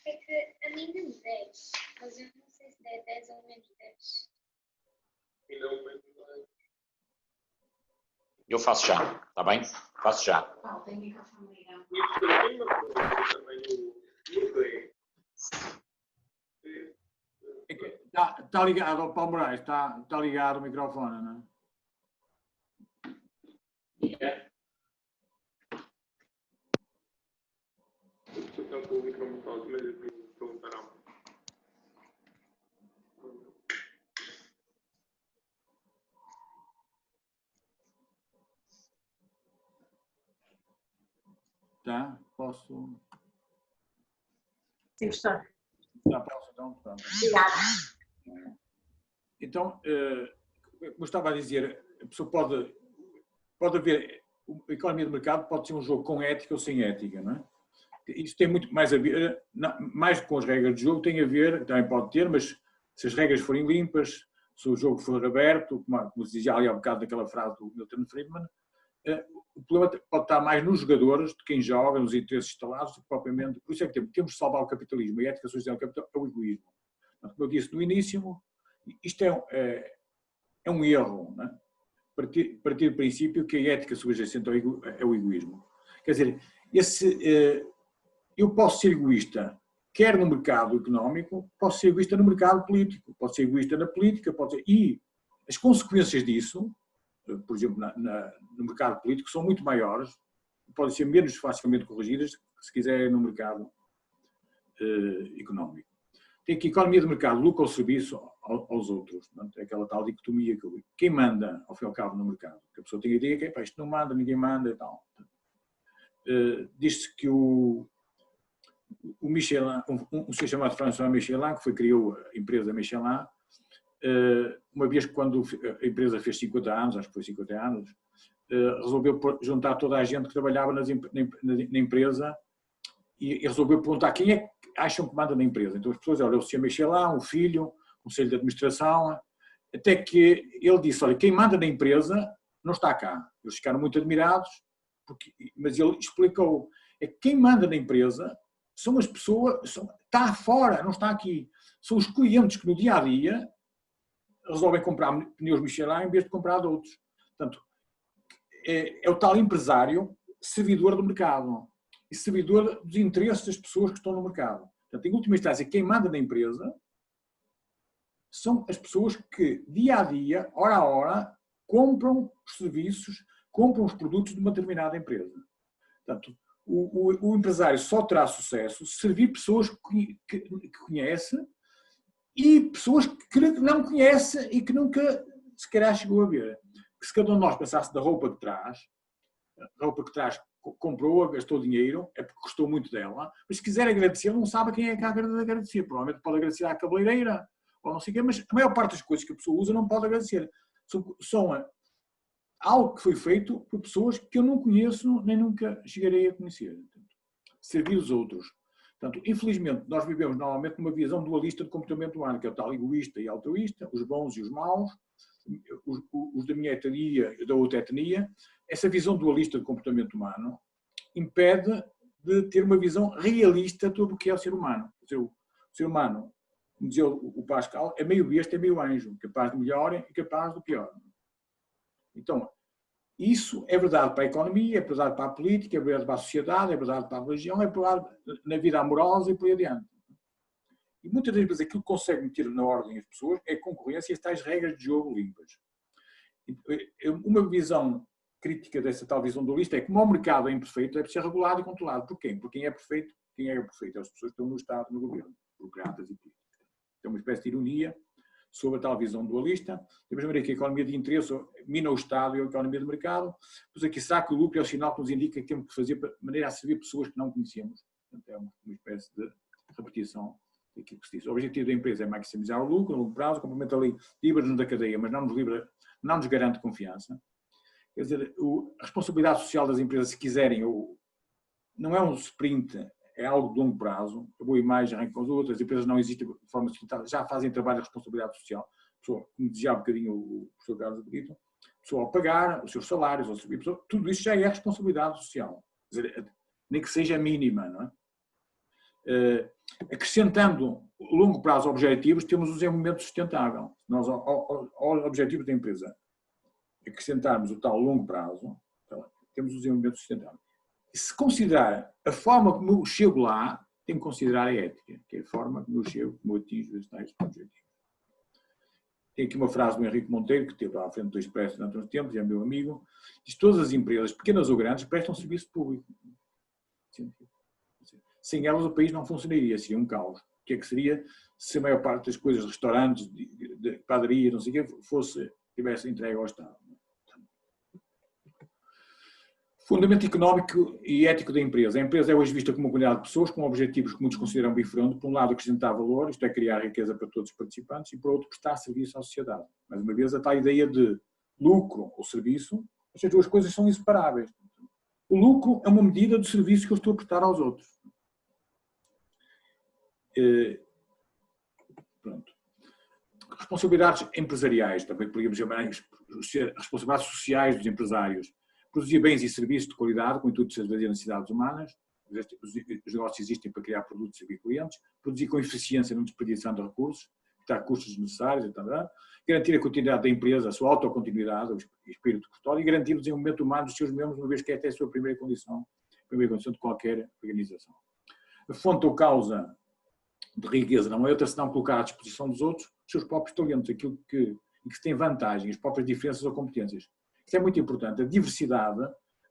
É que a mim dá-me 10, mas eu não sei se é 10 ou menos 10. Eu faço já, está bem? Faço já. Tem microfone ligado. Está ligado ao Paulo Moraes, está ligado o microfone, não é? Tá? Posso? Sim, professor. Já posso, então? Pronto. Obrigada. Então, como eu estava a dizer, a pessoa pode haver, a economia de mercado pode ser um jogo com ética ou sem ética, não é? Isso tem muito mais a ver, mais com as regras de jogo, tem a ver, também pode ter, mas se as regras forem limpas, se o jogo for aberto, como se dizia ali há um bocado daquela frase do Milton Friedman, o problema pode estar mais nos jogadores, de quem joga, nos interesses instalados, do que propriamente. Por isso é que temos de salvar o capitalismo. A ética social do capital é o egoísmo. Como eu disse no início, isto é um erro, não é? Partir do princípio que a ética subjacente é o egoísmo. Quer dizer, eu posso ser egoísta, quer no mercado económico, posso ser egoísta no mercado político, posso ser egoísta na política, e as consequências disso, por exemplo, no mercado político, são muito maiores, podem ser menos facilmente corrigidas, se quiser, no mercado económico. Tem que a economia de mercado lucra o serviço aos outros. Não é? Aquela tal dicotomia que eu vi. Quem manda, ao fim e ao cabo, no mercado? Que a pessoa tem a ideia que isto não manda, ninguém manda e tal. Diz-se que o Michelin, um senhor chamado François Michelin, que criou a empresa Michelin, uma vez que quando a empresa fez 50 anos, acho que foi 50 anos, resolveu juntar toda a gente que trabalhava na empresa e resolveu perguntar quem é que acham que manda na empresa. Então as pessoas, olha, o senhor Michelin, o filho, o conselho de administração, até que ele disse, olha, quem manda na empresa não está cá. Eles ficaram muito admirados, mas ele explicou, é que quem manda na empresa são as pessoas, está fora, não está aqui. São os clientes que no dia-a-dia resolvem comprar pneus Michelin em vez de comprar de outros. Portanto, é o tal empresário servidor do mercado e servidor dos interesses das pessoas que estão no mercado. Portanto, em última instância, quem manda na empresa são as pessoas que, dia a dia, hora a hora, compram os serviços, compram os produtos de uma determinada empresa. Portanto, o empresário só terá sucesso se servir pessoas que conhece e pessoas que não conhece e que nunca se calhar chegou a ver. Que se cada um de nós pensasse da roupa que traz, a roupa que traz comprou, gastou dinheiro, é porque gostou muito dela, mas se quiser agradecer, não sabe quem é que há de agradecer. Provavelmente pode agradecer à cabeleireira, ou não sei o quê, mas a maior parte das coisas que a pessoa usa não pode agradecer. São algo que foi feito por pessoas que eu não conheço, nem nunca chegarei a conhecer. Servir os outros. Portanto, infelizmente, nós vivemos normalmente numa visão dualista de comportamento humano, que é o tal egoísta e altruísta, os bons e os maus, os da minha etnia e da outra etnia. Essa visão dualista de comportamento humano impede de ter uma visão realista de tudo o que é o ser humano. O ser humano, como dizia o Pascal, é meio besta, é meio anjo, capaz do melhor e capaz do pior. Então, isso é verdade para a economia, é verdade para a política, é verdade para a sociedade, é verdade para a religião, é verdade na vida amorosa e por aí adiante. E muitas das vezes aquilo que consegue meter na ordem as pessoas é a concorrência e as tais regras de jogo limpas. Uma visão crítica dessa tal visão dualista é que como o mercado é imperfeito, deve ser regulado e controlado. Por quem? Por quem é perfeito? Quem é perfeito? As pessoas que estão no Estado, no governo, burocratas e políticos. É uma espécie de ironia sobre a tal visão dualista. Da mesma maneira que a economia de interesse mina o Estado e a economia de mercado, pois aqui será que o lucro é o sinal que nos indica que temos que fazer de maneira a servir pessoas que não conhecemos. Portanto, é uma espécie de repetição daquilo que se diz. O objetivo da empresa é maximizar o lucro a longo prazo, complementa a lei, livra-nos da cadeia, mas não nos garante confiança. Quer dizer, a responsabilidade social das empresas, se quiserem, não é um sprint, é algo de longo prazo. A boa imagem arranca com as outras, as empresas não existem de forma sustentável, já fazem trabalho de responsabilidade social. Pessoa, como dizia há um bocadinho o professor Carlos Brito, pessoa ao pagar os seus salários, ao servir, tudo isso já é responsabilidade social. Quer dizer, nem que seja mínima, não é? Acrescentando o longo prazo objetivos, temos o desenvolvimento sustentável. Nós, ao objetivo da empresa, acrescentarmos o tal longo prazo, então, temos o desenvolvimento sustentável. E se considerar a forma como eu chego lá, tenho que considerar a ética, que é a forma como eu chego, como eu atingo os tais objetivos. Tem aqui uma frase do Henrique Monteiro, que esteve à frente do Expresso durante uns tempos, e é meu amigo, diz: todas as empresas, pequenas ou grandes, prestam serviço público. Sem elas o país não funcionaria, seria um caos. O que é que seria se a maior parte das coisas, restaurantes, de padaria, não sei o quê, tivesse entregue ao Estado? Fundamento económico e ético da empresa. A empresa é hoje vista como uma comunidade de pessoas com objetivos que muitos consideram bifronte. Por um lado, acrescentar valor, isto é, criar riqueza para todos os participantes, e por outro, prestar serviço à sociedade. Mais uma vez, a tal ideia de lucro ou serviço, estas duas coisas são inseparáveis. O lucro é uma medida do serviço que eu estou a prestar aos outros. Pronto. Responsabilidades empresariais, também podemos chamar responsabilidades sociais dos empresários. Produzir bens e serviços de qualidade, com o intuito de satisfazer as necessidades humanas. Os negócios existem para criar produtos e servir clientes. Produzir com eficiência, não desperdiçando recursos, evitar custos desnecessários, etc. Garantir a continuidade da empresa, a sua autocontinuidade, o espírito custódio, e garantir o desenvolvimento humano dos seus membros, uma vez que esta é a sua primeira condição de qualquer organização. A fonte ou causa de riqueza não é outra senão colocar à disposição dos outros os seus próprios talentos, aquilo que se tem vantagem, as próprias diferenças ou competências. Isto é muito importante. A diversidade,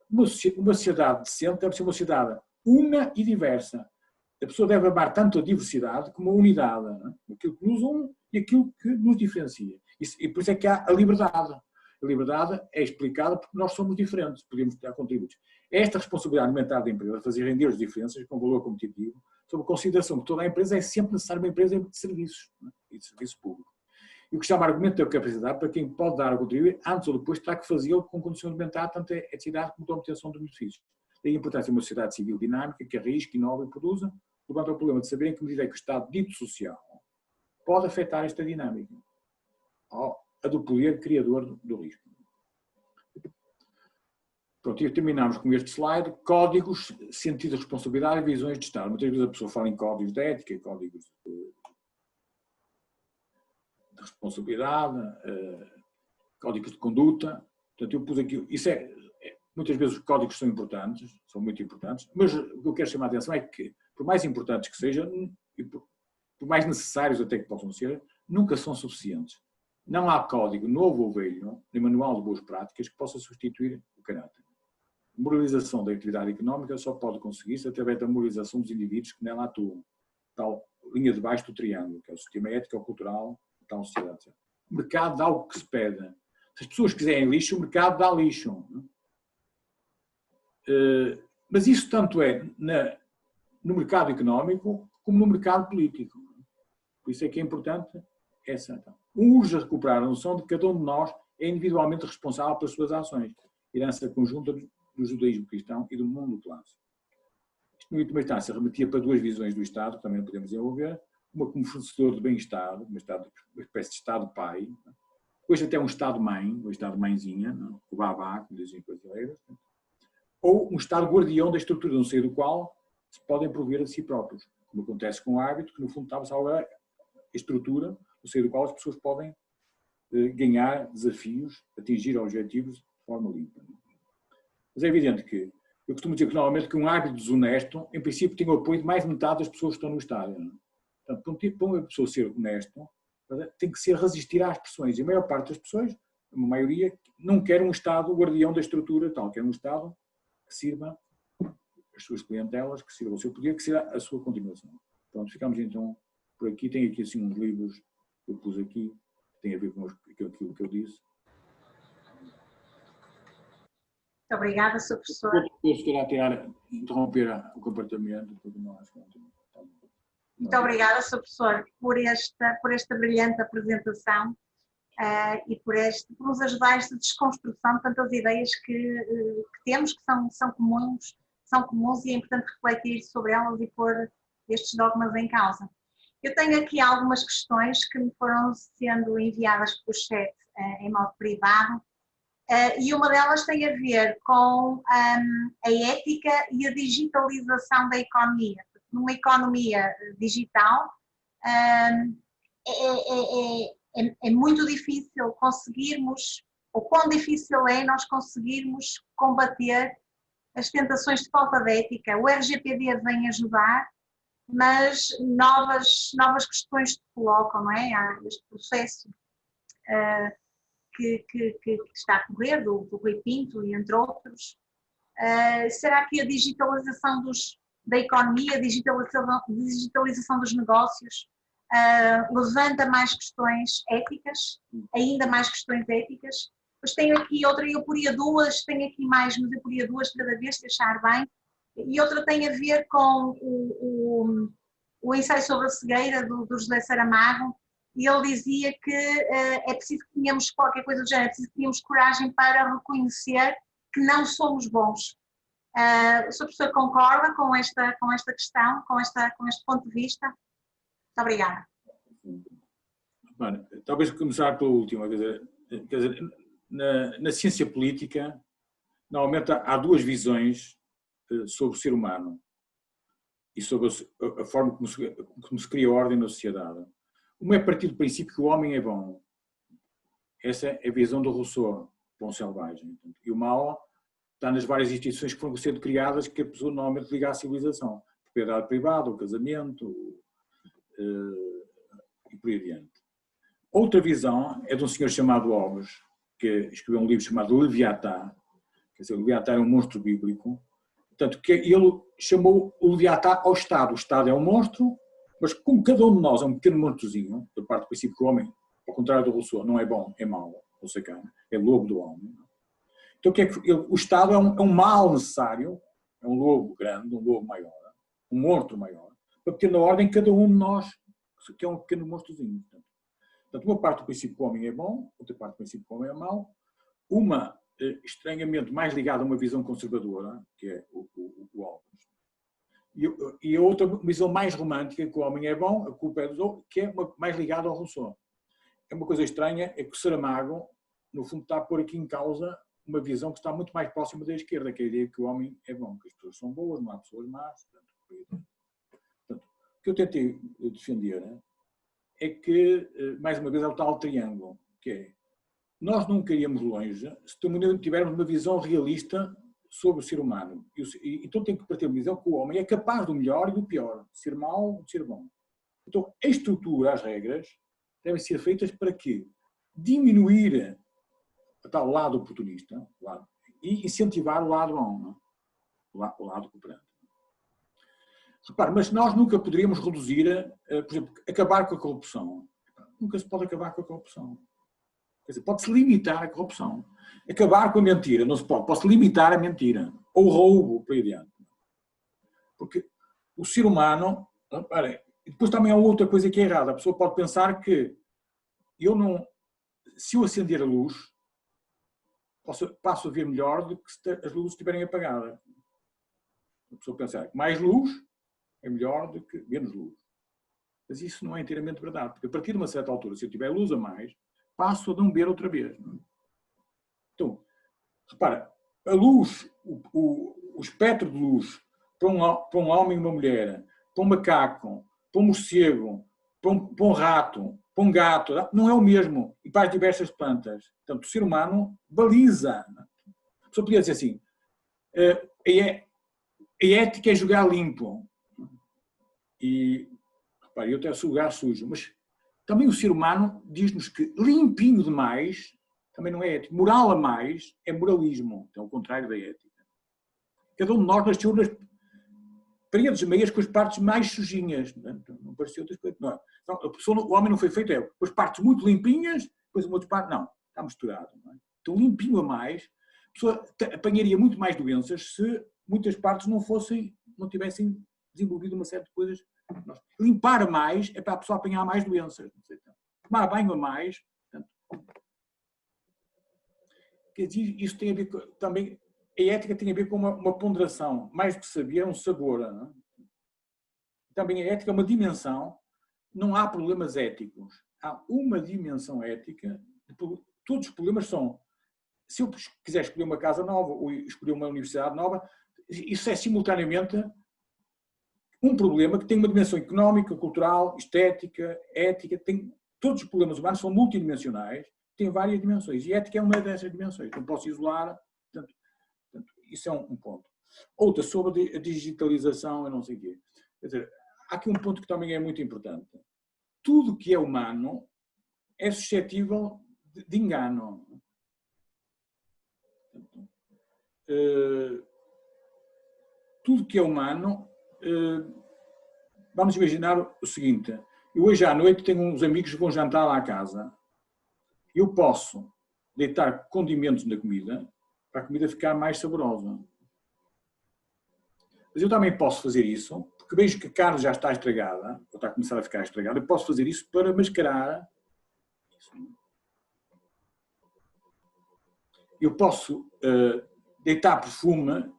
uma sociedade decente deve ser uma sociedade una e diversa. A pessoa deve amar tanto a diversidade como a unidade, não é? Aquilo que nos une e aquilo que nos diferencia. E por isso é que há a liberdade. A liberdade é explicada porque nós somos diferentes, podemos dar contributos. Esta responsabilidade alimentar da empresa, fazer render as diferenças com valor competitivo, sob a consideração que toda a empresa é sempre necessária uma empresa de serviços, não é? E de serviço público. E o que chama argumento da capacidade para quem pode dar a contribuir, antes ou depois terá que fazê-lo com condições de alimentar tanto a atividade como a obtenção de benefícios. Daí a importância de uma sociedade civil dinâmica que arrisque, inova e produza, levanta o problema de saber em que medida é que o Estado dito social pode afetar esta dinâmica, a do poder criador do risco. Pronto, e terminamos com este slide. Códigos, sentido de responsabilidade e visões de Estado. Muitas vezes a pessoa fala em códigos de ética, códigos de responsabilidade, códigos de conduta. Portanto, eu pus aqui, muitas vezes os códigos são importantes, são muito importantes, mas o que eu quero chamar a atenção é que, por mais importantes que sejam, e por mais necessários até que possam ser, nunca são suficientes. Não há código novo ou velho, nem manual de boas práticas que possa substituir o caráter. A moralização da atividade económica só pode conseguir-se através da moralização dos indivíduos que nela atuam. Tal linha de baixo do triângulo, que é o sistema ético-cultural, tal sociedade, etc. O mercado dá o que se pede. Se as pessoas quiserem lixo, o mercado dá lixo. Mas isso tanto é no mercado económico como no mercado político. Por isso é que é importante essa. Urge recuperar a noção de que cada um de nós é individualmente responsável pelas suas ações. Herança conjunta do judaísmo cristão e do mundo clássico. Isto, em última instância, remetia para duas visões do Estado, que também podemos desenvolver. Uma como fornecedor de bem-estar, uma espécie de Estado-pai. Depois até um Estado-mãe, um Estado-mãezinha, o babá, como dizem os brasileiros. Ou um Estado guardião da estrutura, no seio do qual se podem prover a si próprios. Como acontece com o hábito, que no fundo está a salvar a estrutura, no seio do qual as pessoas podem ganhar desafios, atingir objetivos de forma limpa. Mas é evidente que, eu costumo dizer que normalmente que um hábito desonesto, em princípio, tem o apoio de mais de metade das pessoas que estão no Estado. Não é? Portanto, para uma pessoa ser honesto, tem que ser resistir às pressões. E a maior parte das pessoas, a maioria, não quer um Estado guardião da estrutura tal, quer um Estado que sirva as suas clientelas, que sirva o seu poder, que sirva a sua continuação. Pronto, ficamos então por aqui. Tem aqui assim uns livros que eu pus aqui, que têm a ver com aquilo que eu disse. Muito obrigada, Sr. Professor. Depois, se calhar, interromper o comportamento. Muito obrigada, Sr. Professor, por esta brilhante apresentação e por nos ajudar a esta desconstrução de tantas ideias que temos, que são comuns e é importante refletir sobre elas e pôr estes dogmas em causa. Eu tenho aqui algumas questões que me foram sendo enviadas pelo chat em modo privado. E uma delas tem a ver com a ética e a digitalização da economia. Numa economia digital, é muito difícil conseguirmos, ou quão difícil é nós conseguirmos combater as tentações de falta de ética. O RGPD vem ajudar, mas novas questões se colocam, não é? Há este processo que está a correr, do Rui Pinto e entre outros. Será que a digitalização da economia, a digitalização dos negócios levanta mais questões éticas, ainda mais questões éticas? Pois tenho aqui outra, eu poria duas, tenho aqui mais, mas eu poria duas de cada vez, se achar bem. E outra tem a ver com o ensaio sobre a cegueira do José Saramago. E ele dizia que é preciso que tenhamos qualquer coisa do género, é preciso que tenhamos coragem para reconhecer que não somos bons. O Sr. Professor concorda com esta questão, com este ponto de vista? Muito obrigada. Bom, talvez começar pela última. Quer dizer, na ciência política, normalmente há duas visões sobre o ser humano e sobre a forma como se cria a ordem na sociedade. Uma é a partir do princípio que o homem é bom. Essa é a visão do Rousseau, bom selvagem. E o mal está nas várias instituições que foram sendo criadas que a pessoa normalmente liga à civilização. Propriedade privada, o casamento e por aí adiante. Outra visão é de um senhor chamado Hobbes, que escreveu um livro chamado Leviatã. Quer dizer, o Leviatã é um monstro bíblico. Portanto, que ele chamou o Leviatã ao Estado. O Estado é um monstro, mas como cada um de nós é um pequeno monstrozinho, da parte do princípio que o homem, ao contrário do Rousseau, não é bom, é mau, ou seja, é lobo do homem. Então o Estado é um mal necessário, é um lobo grande, um lobo maior, um monstro maior, para ter na ordem cada um de nós, que é um pequeno monstrozinho. Portanto, uma parte do princípio que o homem é bom, outra parte do princípio que o homem é mau, uma estranhamente mais ligada a uma visão conservadora, que é o Hobbes, e a outra visão mais romântica, que o homem é bom, a culpa é dos outros, que é mais ligada ao Rousseau. É uma coisa estranha, é que o Saramago, no fundo, está a pôr aqui em causa uma visão que está muito mais próxima da esquerda, que é a ideia que o homem é bom, que as pessoas são boas, não há pessoas más. Portanto, o que eu tentei defender é que, mais uma vez, é o tal triângulo, que é, nós não queríamos longe se tivermos uma visão realista sobre o ser humano. Então tem que partir uma visão que o homem é capaz do melhor e do pior, de ser mau ou de ser bom. Então a estrutura, as regras, devem ser feitas para quê? Diminuir o tal lado oportunista e incentivar o lado bom, o lado cooperante. Repare, mas nós nunca poderíamos reduzir, por exemplo, acabar com a corrupção. Nunca se pode acabar com a corrupção. Quer dizer, pode-se limitar a corrupção. Acabar com a mentira, não se pode. Pode-se limitar a mentira. Ou o roubo, por aí adiante. Porque o ser humano... Reparem, e depois também há outra coisa que é errada. A pessoa pode pensar que se eu acender a luz, passo a ver melhor do que se as luzes estiverem apagadas. A pessoa pensa que mais luz é melhor do que menos luz. Mas isso não é inteiramente verdade, porque a partir de uma certa altura, se eu tiver luz a mais, passo a não ver outra vez. Não é? Então, repara, a luz, o espectro de luz para um homem e uma mulher, para um macaco, para um morcego, para um rato, para um gato, não é o mesmo. E para as diversas plantas. Portanto, o ser humano baliza. A pessoa podia dizer assim, a ética é jogar limpo. E, repare, eu até sou jogar sujo, mas também o ser humano diz-nos que limpinho demais também não é ético. Moral a mais é moralismo. Então, o contrário da ética. Cada um de nós nasceu nas paredes meias com as partes mais sujinhas. Não parecia outras coisas. Não é. Então, o homem não foi feito com as partes muito limpinhas, depois uma outra parte. Não, está misturado. Não é? Então, limpinho a mais, a pessoa apanharia muito mais doenças se muitas partes não tivessem desenvolvido uma série de coisas. Limpar a mais é para a pessoa apanhar mais doenças. Tomar banho a mais. Portanto, quer dizer, isso tem a ver também. A ética tem a ver com uma ponderação. Mais do que saber, é um sabor. Não é? Também a ética é uma dimensão. Não há problemas éticos. Há uma dimensão ética. Todos os problemas são... Se eu quiser escolher uma casa nova ou escolher uma universidade nova, isso é simultaneamente um problema que tem uma dimensão económica, cultural, estética, ética. Todos os problemas humanos são multidimensionais, têm várias dimensões. E a ética é uma dessas dimensões. Não posso isolar. Portanto, isso é um ponto. Outra, sobre a digitalização e não sei o quê. Quer dizer, há aqui um ponto que também é muito importante. Tudo que é humano é suscetível de engano. Tudo que é humano, vamos imaginar o seguinte, eu hoje à noite tenho uns amigos que vão jantar lá à casa, eu posso deitar condimentos na comida para a comida ficar mais saborosa. Mas eu também posso fazer isso, porque vejo que a carne já está estragada, ou está a começar a ficar estragada, eu posso fazer isso para mascarar isso. Eu posso deitar perfume,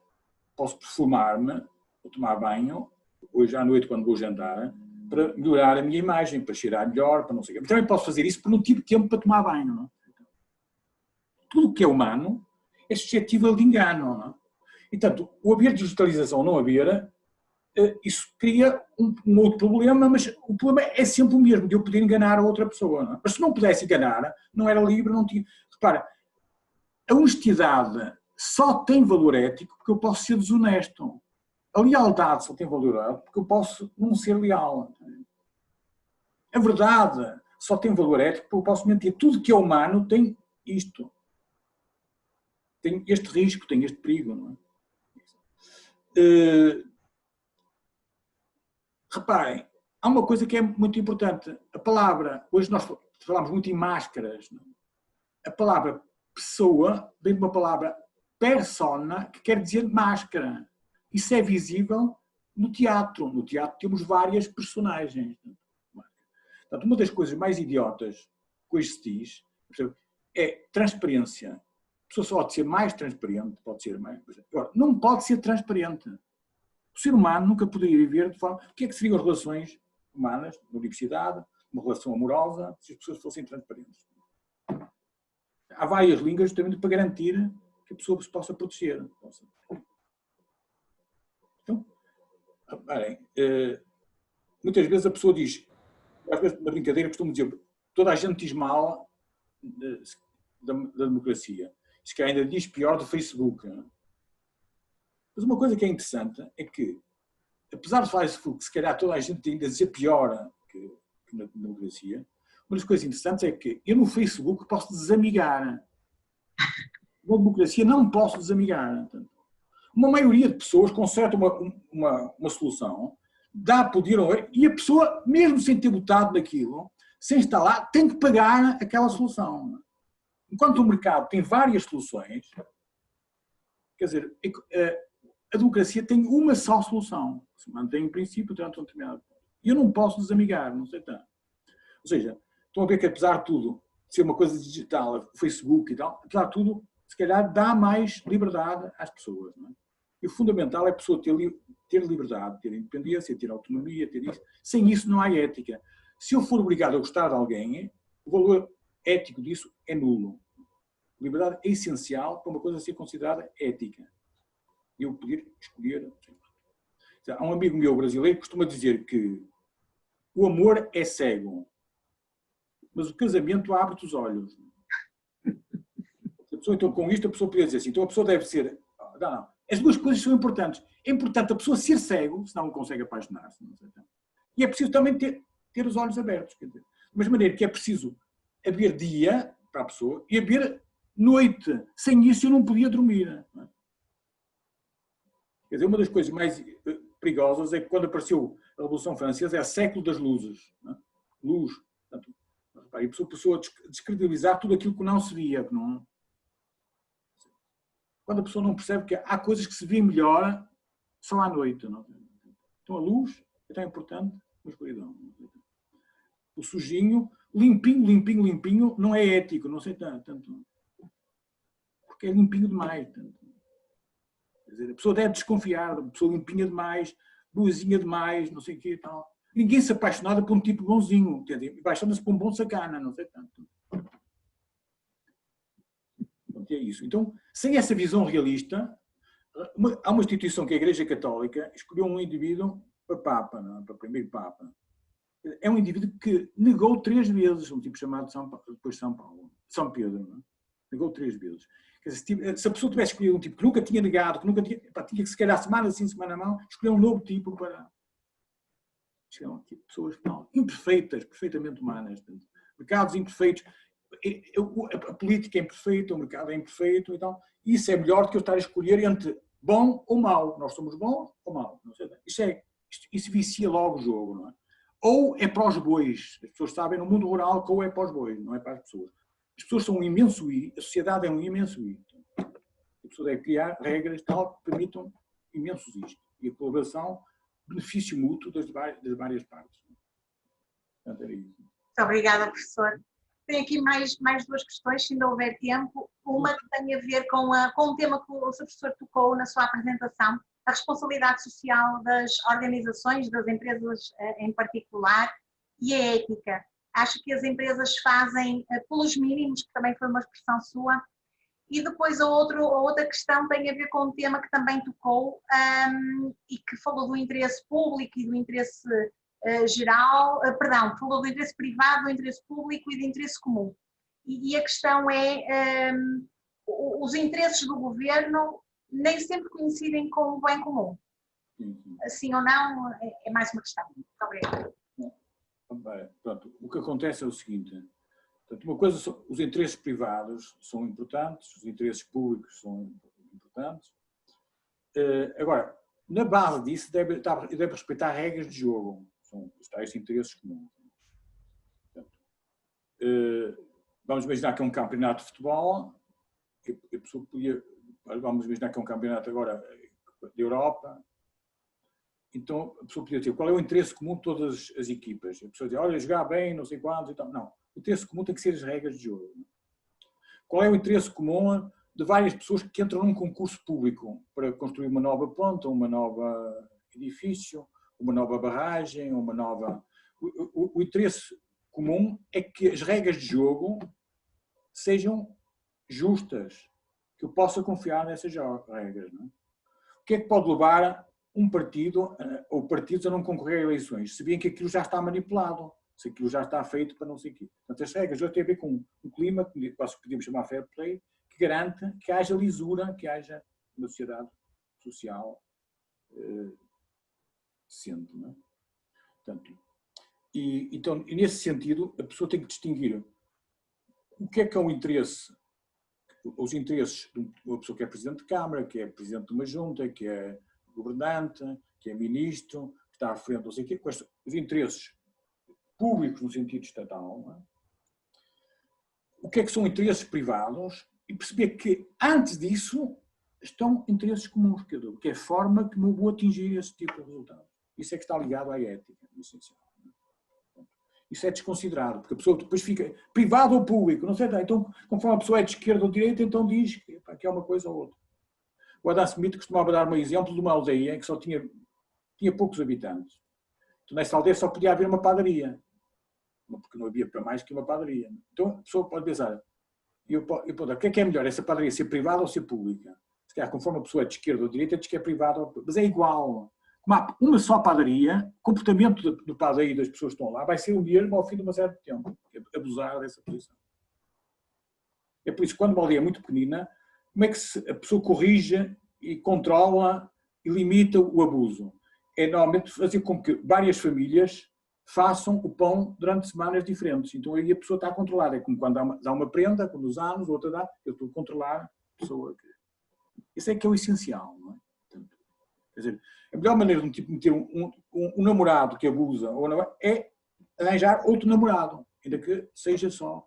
posso perfumar-me, ou tomar banho, hoje à noite quando vou jantar, para melhorar a minha imagem, para cheirar melhor, para não sei o quê. Mas também posso fazer isso por não tive tempo para tomar banho. Não é? Tudo o que é humano é suscetível de engano. Não é? E, portanto, o haver digitalização ou não haver, isso cria um outro problema, mas o problema é sempre o mesmo, de eu poder enganar a outra pessoa. Não é? Mas se não pudesse enganar, não era livre, não tinha... Repara, a honestidade só tem valor ético porque eu posso ser desonesto. A lealdade só tem valor ético porque eu posso não ser leal. A verdade só tem valor ético porque eu posso mentir. Tudo que é humano tem isto. Tem este risco, tem este perigo. Não é? Reparem, há uma coisa que é muito importante. A palavra, hoje nós falamos muito em máscaras. Não é? A palavra pessoa vem de uma palavra persona, que quer dizer máscara. Isso é visível no teatro. No teatro temos várias personagens. Portanto, uma das coisas mais idiotas que hoje se diz é transparência. A pessoa só pode ser mais transparente, pode ser mais... Agora, não pode ser transparente. O ser humano nunca poderia viver de forma... O que é que seriam as relações humanas na universidade, uma relação amorosa, se as pessoas fossem transparentes? Há várias línguas justamente para garantir que a pessoa se possa proteger. Então, reparem, muitas vezes a pessoa diz, às vezes na brincadeira costumo dizer, toda a gente diz mal da democracia. Diz que ainda diz pior do Facebook. Mas uma coisa que é interessante é que, apesar de Facebook, se calhar toda a gente ainda dizer pior que na democracia, uma das coisas interessantes é que eu no Facebook posso desamigar. Na democracia não posso desamigar. Uma maioria de pessoas conserta uma solução, dá poder ao erro, e a pessoa, mesmo sem ter votado naquilo, sem estar lá, tem que pagar aquela solução. Enquanto o mercado tem várias soluções, quer dizer, a democracia tem uma só solução, se mantém em princípio durante um determinado tempo. E eu não posso desamigar, não sei tanto. Ou seja, estão a ver que apesar de tudo, ser uma coisa digital, o Facebook e tal, apesar de tudo, se calhar dá mais liberdade às pessoas. Não é? E o fundamental é a pessoa ter liberdade, ter independência, ter autonomia, ter isso. Sem isso não há ética. Se eu for obrigado a gostar de alguém, o valor ético disso é nulo. Liberdade é essencial para uma coisa ser considerada ética. Eu poder escolher. Há um amigo meu brasileiro que costuma dizer que o amor é cego, mas o casamento abre-te os olhos. Se a pessoa, então, com isto, a pessoa podia dizer assim, então a pessoa deve ser... Não. As duas coisas são importantes. É importante a pessoa ser cego, senão não consegue apaixonar-se. E é preciso também ter os olhos abertos. Quer dizer, da mesma maneira que é preciso haver dia para a pessoa e haver noite. Sem isso eu não podia dormir. Não é? Quer dizer, uma das coisas mais perigosas é que quando apareceu a Revolução Francesa é o século das luzes. Não é? Luz. Portanto, e a pessoa passou a descredibilizar tudo aquilo que não se via. Que não... Quando a pessoa não percebe que há coisas que se vêem melhor só à noite. Não? Então a luz é tão importante como a escuridão. O sujinho, limpinho, limpinho, limpinho, não é ético, não sei tanto. Porque é limpinho demais. Tanto. Quer dizer, a pessoa deve desconfiar, a pessoa limpinha demais, boazinha demais, não sei o quê e tal. Ninguém se apaixonada por um tipo bonzinho, apaixona-se por um bom sacana, não sei tanto. É isso. Então, sem essa visão realista, há uma instituição que é a Igreja Católica, escolheu um indivíduo para Papa, não é? Para primeiro Papa. É um indivíduo que negou 3 vezes, um tipo chamado depois São Pedro. Não é? Negou 3 vezes. Quer dizer, se a pessoa tivesse escolhido um tipo que nunca tinha negado, que nunca tinha que se calhar semana sim, semana não, escolher um novo tipo para... São pessoas imperfeitas, perfeitamente humanas. Mercados imperfeitos. A política é imperfeita, o mercado é imperfeito e tal. Isso é melhor do que eu estar a escolher entre bom ou mau. Nós somos bons ou maus. Isso vicia logo o jogo, não é? Ou é para os bois. As pessoas sabem, no mundo rural, que ou é para os bois, não é para as pessoas. As pessoas são um imenso I, a sociedade é um imenso I. A pessoa deve criar regras tal que permitam imensos Is. E a colaboração, benefício mútuo das várias partes. Portanto, era isso. Muito obrigada, professor. Tenho aqui mais 2 questões, se ainda houver tempo. Uma que tem a ver com um tema que o Sr. Professor tocou na sua apresentação, a responsabilidade social das organizações, das empresas em particular, e a ética. Acho que as empresas fazem pelos mínimos, que também foi uma expressão sua. E depois a outra questão tem a ver com um tema que também tocou e que falou do interesse público e do interesse geral, falou do interesse privado, do interesse público e do interesse comum. E a questão é, os interesses do governo nem sempre coincidem com o bem comum. Sim ou não, é mais uma questão. Muito obrigada. Pronto, o que acontece é o seguinte, portanto, uma coisa, os interesses privados são importantes, os interesses públicos são importantes. Agora, na base disso, deve respeitar regras de jogo, são os tais interesses comuns. Portanto, vamos imaginar que é um campeonato de futebol, a pessoa podia, vamos imaginar que é um campeonato agora da Europa. Então, a pessoa podia dizer qual é o interesse comum de todas as equipas. A pessoa diz, olha, jogar bem, não sei quantos e tal. Não. O interesse comum tem que ser as regras de jogo. Qual é o interesse comum de várias pessoas que entram num concurso público para construir uma nova ponte, uma nova edifício, uma nova barragem, uma nova... O interesse comum é que as regras de jogo sejam justas, que eu possa confiar nessas regras. Não é? O que é que pode levar um partido ou partidos a não concorrer a eleições? Se bem que aquilo já está manipulado, se aquilo já está feito para não sei o quê. Portanto, as regras já têm a ver com um clima, que podemos chamar fair play, que garante que haja lisura, que haja uma sociedade social decente. Não é? Portanto, então, nesse sentido, a pessoa tem que distinguir o que é um interesse, os interesses de uma pessoa que é presidente de Câmara, que é presidente de uma junta, que é governante, que é ministro, que está à frente, não sei o quê, com os interesses públicos no sentido estatal, não é? O que é que são interesses privados e perceber que, antes disso, estão interesses comuns, que é a forma como eu vou atingir esse tipo de resultado. Isso é que está ligado à ética, no essencial. Isso é desconsiderado, porque a pessoa depois fica privado ou público, não sei, então, conforme a pessoa é de esquerda ou de direita, então diz que é uma coisa ou outra. O Adam Smith costumava dar um exemplo de uma aldeia em que só tinha poucos habitantes. Então, nessa aldeia só podia haver uma padaria, porque não havia para mais que uma padaria. Então, a pessoa pode pensar, o que é melhor, essa padaria ser privada ou ser pública? Se calhar, conforme a pessoa é de esquerda ou de direita, diz que é privada, mas é igual. Como há uma só padaria, o comportamento do padeiro e das pessoas que estão lá vai ser o mesmo ao fim de um certo tempo. Abusar dessa posição. É por isso que quando uma aldeia é muito pequenina, como é que a pessoa corrige e controla e limita o abuso? É normalmente fazer com que várias famílias façam o pão durante semanas diferentes. Então aí a pessoa está controlada. É como quando dá uma prenda, quando os anos, outra dá, eu estou a controlar a pessoa. Isso é que é o essencial, não é? Quer dizer, a melhor maneira de um tipo meter um namorado que abusa ou não é arranjar outro namorado, ainda que seja só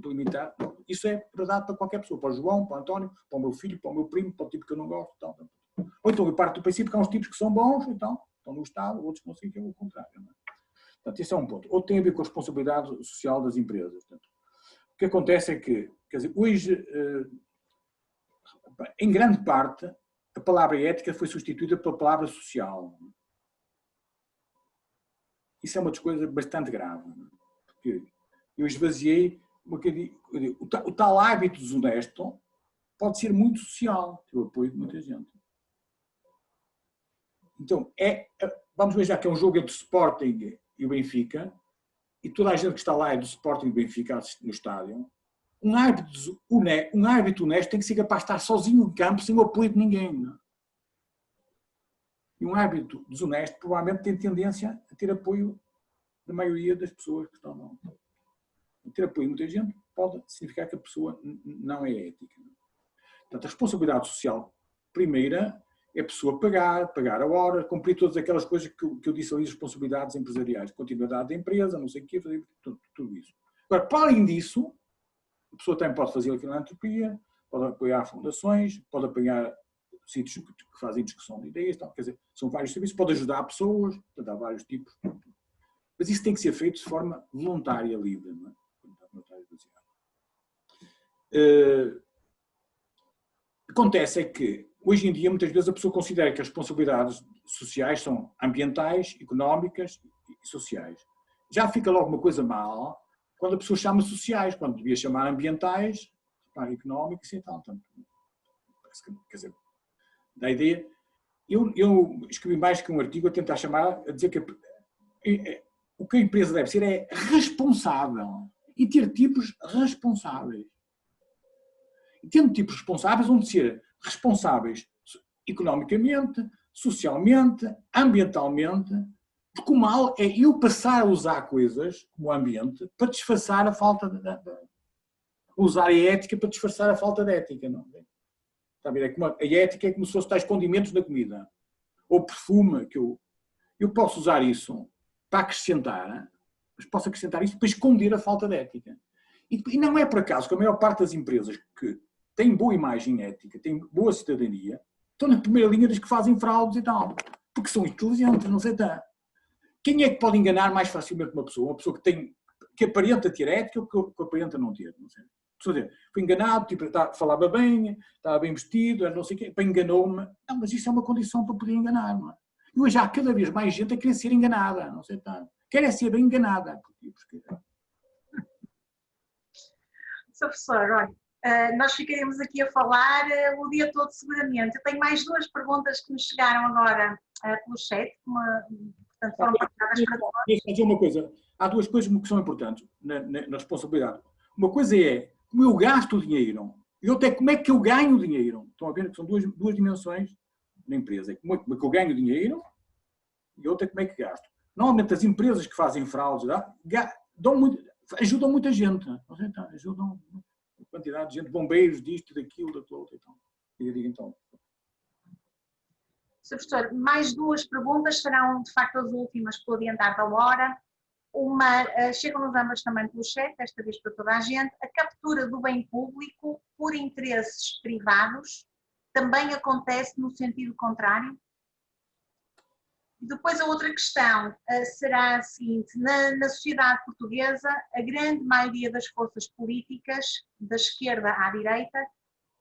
limitar. Isso é verdade para qualquer pessoa, para o João, para o António, para o meu filho, para o meu primo, para o tipo que eu não gosto. Tal. Ou então eu parto do princípio que há uns tipos que são bons, então estão no Estado, outros que não sei, que é o contrário. Não é? Portanto, esse é um ponto. Outro tem a ver com a responsabilidade social das empresas. Portanto, o que acontece é que, quer dizer, hoje, em grande parte, a palavra ética foi substituída pela palavra social. Isso é uma das coisas bastante grave. Porque eu esvaziei o tal hábito desonesto pode ser muito social, ter o apoio de muita gente. Então, vamos ver já que é um jogo entre o Sporting e o Benfica, e toda a gente que está lá é do Sporting e do Benfica no estádio. Um árbitro honesto tem que ser capaz de estar sozinho no campo sem o apoio de ninguém. Não? E um árbitro desonesto provavelmente tem tendência a ter apoio da maioria das pessoas que estão lá. Ter apoio de muita gente pode significar que a pessoa não é ética. Portanto, a responsabilidade social primeira é a pessoa pagar a hora, cumprir todas aquelas coisas que eu disse ali, responsabilidades empresariais, continuidade da empresa, não sei o quê, fazer tudo isso. Agora, para além disso, a pessoa também pode fazer a filantropia, pode apoiar fundações, pode apoiar sítios que fazem discussão de ideias, quer dizer, são vários serviços, pode ajudar pessoas, portanto, há vários tipos. Mas isso tem que ser feito de forma voluntária, livre. Não é? Acontece é que, hoje em dia, muitas vezes a pessoa considera que as responsabilidades sociais são ambientais, económicas e sociais. Já fica logo uma coisa mal quando a pessoa chama sociais, quando devia chamar ambientais, económicas e tal. Então, quer dizer, dá a ideia. Eu escrevi mais que um artigo a tentar chamar, a dizer que o que a empresa deve ser é responsável e ter tipos responsáveis. E tendo tipos responsáveis, vão ser responsáveis economicamente, socialmente, ambientalmente, porque o mal é eu passar a usar coisas como o ambiente para disfarçar a falta de usar a ética para disfarçar a falta de ética. Não é? Está a ver? A ética é como se fosse tais condimentos da comida. Ou perfume, que eu posso usar isso para acrescentar, mas posso acrescentar isso para esconder a falta de ética. E não é por acaso que a maior parte das empresas que têm boa imagem ética, têm boa cidadania, estão na primeira linha das que fazem fraudes e tal. Porque são inteligentes, não sei tanto. Quem é que pode enganar mais facilmente uma pessoa? Uma pessoa que aparenta ter ética ou que aparenta não ter? Não sei. Foi enganado, tipo, falava bem, estava bem vestido, não sei o quê, enganou-me. Não, mas isso é uma condição para poder enganar, não é? E hoje há cada vez mais gente a querer ser enganada, não sei tanto. Quer ser bem enganada. Sr. Professor, olha, nós ficaremos aqui a falar o dia todo seguramente. Eu tenho mais duas perguntas que me chegaram agora pelo chat, portanto foram passadas para todos. Deixa eu dizer uma coisa. Há duas coisas que são importantes na responsabilidade. Uma coisa é como eu gasto o dinheiro e outra é como é que eu ganho o dinheiro. Estão a ver que são duas dimensões na empresa. Como é que eu ganho o dinheiro e outra é como é que gasto. Normalmente as empresas que fazem fraudes ajudam muita gente. Ajudam a quantidade de gente, bombeiros, disto, daquilo, daquilo, outro. Então. Sr. Professor, mais 2 perguntas, serão de facto as últimas pelo adiantar da hora. Chegam-nos ambas também pelo chat, desta vez para toda a gente. A captura do bem público por interesses privados também acontece no sentido contrário? Depois a outra questão será a seguinte: na sociedade portuguesa, a grande maioria das forças políticas, da esquerda à direita,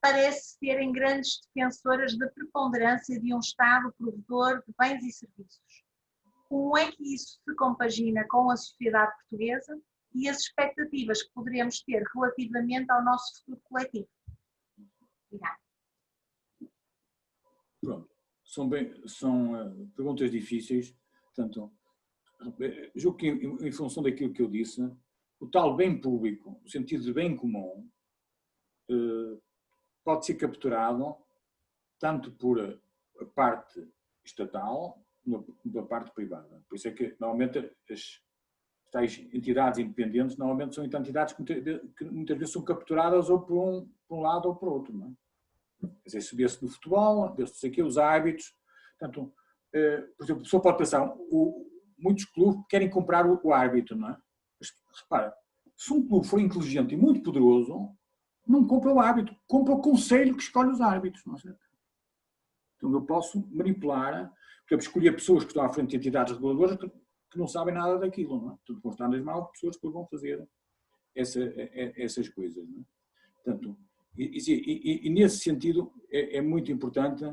parece terem grandes defensoras da preponderância de um Estado provedor de bens e serviços. Como é que isso se compagina com a sociedade portuguesa e as expectativas que poderemos ter relativamente ao nosso futuro coletivo? Obrigada. Pronto. São perguntas difíceis. Portanto, julgo que em função daquilo que eu disse, o tal bem público, no sentido de bem comum, pode ser capturado tanto por a parte estatal como pela parte privada. Por isso é que, normalmente, as tais entidades independentes, normalmente são entidades que muitas vezes são capturadas ou por um lado ou por outro. Não é? Quer dizer, se vê-se no futebol, vê-se aqui os árbitros. Portanto, por exemplo, a pessoa pode pensar, muitos clubes querem comprar o árbitro, não é? Mas, repara, se um clube for inteligente e muito poderoso, não compra o árbitro, compra o conselho que escolhe os árbitros, não é certo? Então eu posso manipular, por exemplo, escolher pessoas que estão à frente de entidades reguladoras que não sabem nada daquilo, não é? Portanto, vão estar nas mãos de pessoas que vão fazer essas coisas, não é? Portanto, e nesse sentido é muito importante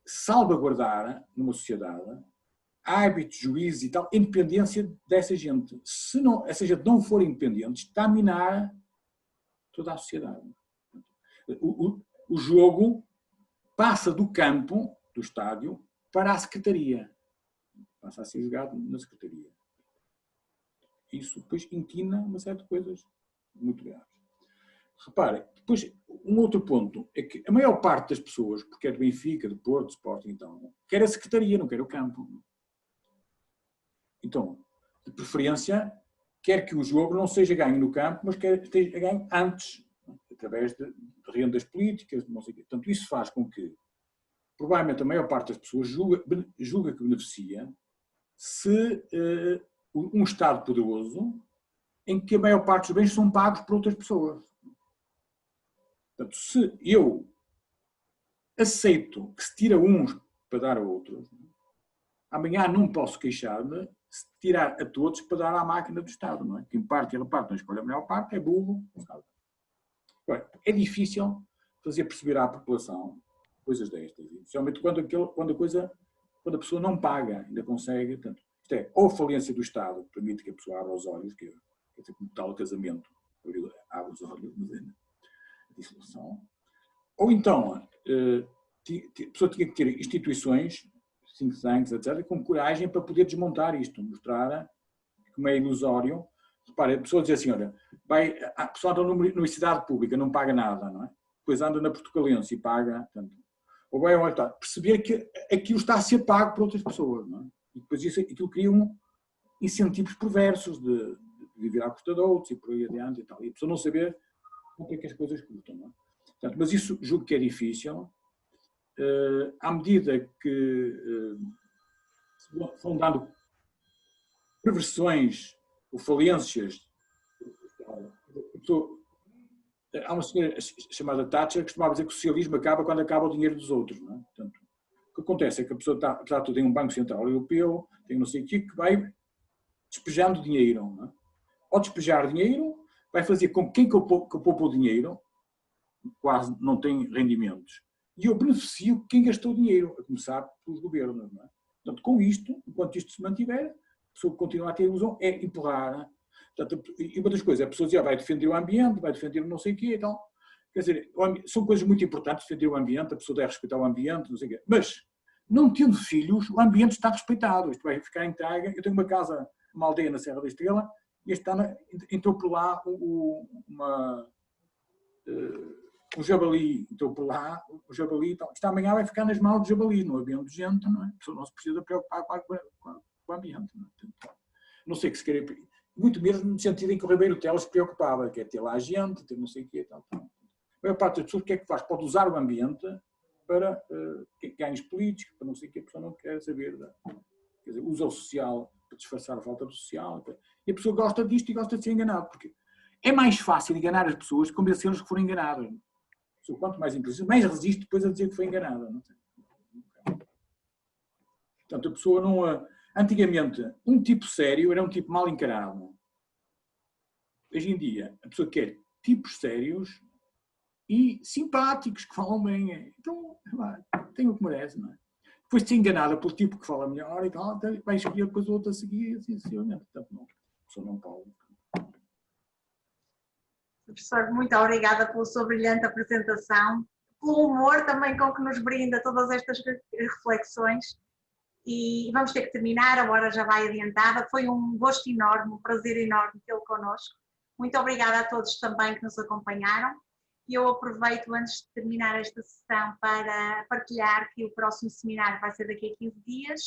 salvaguardar numa sociedade árbitros, juízes e tal, a independência dessa gente. Se essa gente não for independente, está a minar toda a sociedade. O jogo passa do campo, do estádio, para a secretaria. Passa a ser jogado na secretaria. Isso depois inquina uma série de coisas muito graves. Repare, depois, um outro ponto é que a maior parte das pessoas, porque é de Benfica, de Porto, de Sporting, então, quer a secretaria, não quer o campo. Então, de preferência, quer que o jogo não seja ganho no campo, mas quer que esteja ganho antes, através de rendas políticas, de não sei o quê. Portanto, isso faz com que, provavelmente, a maior parte das pessoas julga que beneficia se um Estado poderoso em que a maior parte dos bens são pagos por outras pessoas. Portanto, se eu aceito que se tira uns para dar a outros, amanhã não posso queixar-me se tirar a todos para dar à máquina do Estado, não é? Quem parte e reparte, não escolhe a melhor parte, é burro. É difícil fazer perceber à população coisas destas, especialmente quando a pessoa não paga, ainda consegue. Portanto, isto é, ou a falência do Estado permite que a pessoa abra os olhos, que é como tal casamento, abre os olhos, a dissolução, ou então a pessoa tinha que ter instituições, think tanks, etc., com coragem para poder desmontar isto, mostrar como é ilusório. Repare, a pessoa diz assim, olha, a pessoa anda numa universidade pública, não paga nada, não é? Depois anda na Portucalense e paga, portanto, ou vai perceber que aquilo está a ser pago por outras pessoas, não é? E depois aquilo cria incentivos perversos de viver à custa de outros e por aí adiante e tal. E a pessoa não saber o que é que as coisas custam, não é? Portanto, mas isso julgo que é difícil. À medida que vão dando perversões ou falências, há uma senhora chamada Thatcher que costumava dizer que o socialismo acaba quando acaba o dinheiro dos outros, não é? Portanto, o que acontece é que a pessoa está tudo em um Banco Central Europeu, tem não sei o que vai despejando dinheiro, não é? Ao despejar dinheiro, vai fazer com que quem que poupa o dinheiro quase não tem rendimentos. E eu beneficio quem gastou dinheiro, a começar pelos governos, não é? Portanto, com isto, enquanto isto se mantiver, a pessoa continua a ter ilusão, é empurrar. Portanto, e uma das coisas, a pessoa dizia, vai defender o ambiente, vai defender não sei o quê e tal. Quer dizer, são coisas muito importantes, defender o ambiente, a pessoa deve respeitar o ambiente, não sei o quê. Mas, não tendo filhos, o ambiente está respeitado. Isto vai ficar entregue. Eu tenho uma casa, uma aldeia na Serra da Estrela, e este ano entrou por lá o jabali, entrou por lá, o jabali e tal. Isto amanhã vai ficar nas mãos do jabali, não havendo gente, não é? A pessoa não se precisa preocupar com o ambiente. Não é? Não sei que se queira, muito mesmo no sentido em que o Ribeiro Teles se preocupava, que é ter lá gente, ter não sei o quê e tal. A maior parte das pessoas, o que é que faz? Pode usar o ambiente para ganhos políticos, para não sei o que a pessoa não quer saber. Quer dizer, usa o social para disfarçar a falta do social. E a pessoa gosta disto e gosta de ser enganada, porque é mais fácil enganar as pessoas que convencê-las que foram enganadas. A pessoa, quanto mais inteligente, mais resiste depois a dizer que foi enganada. Não sei. Portanto, a pessoa não... Antigamente, um tipo sério era um tipo mal encarado. Hoje em dia, a pessoa quer tipos sérios e simpáticos, que falam bem. Então, tem o que merece, não é? Depois de ser enganada pelo tipo que fala melhor e tal, vai escolher depois o outro a seguir, assim, sucessivamente. Portanto, não, a pessoa não pode. Professor, muito obrigada pela sua brilhante apresentação, pelo humor também com que nos brinda todas estas reflexões. E vamos ter que terminar, a hora já vai adiantada. Foi um gosto enorme, um prazer enorme tê-lo connosco. Muito obrigada a todos também que nos acompanharam. E eu aproveito, antes de terminar esta sessão, para partilhar que o próximo seminário vai ser daqui a 15 dias,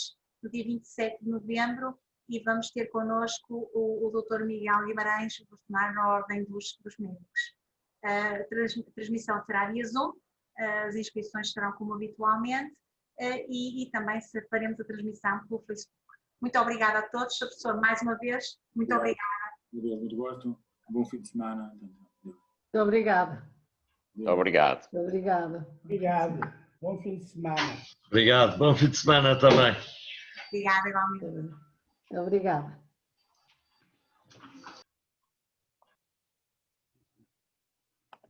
no dia 27 de novembro, e vamos ter connosco o Dr. Miguel Guimarães, bastonário na Ordem dos Médicos. A transmissão será via Zoom, as inscrições serão como habitualmente, e também faremos a transmissão pelo Facebook. Muito obrigada a todos. Professor, mais uma vez, muito obrigada. Muito gosto. Bom fim de semana. Muito obrigada. Obrigado. Obrigada. Obrigado. Bom fim de semana. Obrigado. Bom fim de semana também. Obrigada, igualmente. Obrigada.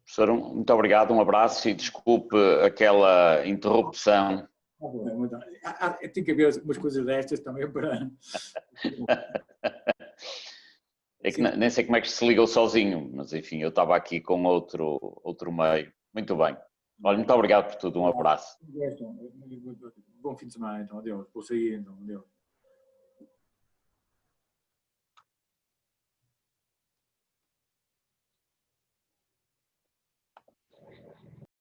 Professor, muito obrigado, um abraço e desculpe aquela interrupção. Tem que haver umas coisas destas também para... É que nem sei como é que se ligou sozinho, mas enfim, eu estava aqui com outro meio. Muito bem. Olha, muito obrigado por tudo, um abraço. Bom fim de semana, então, adeus. Vou sair, então, adeus.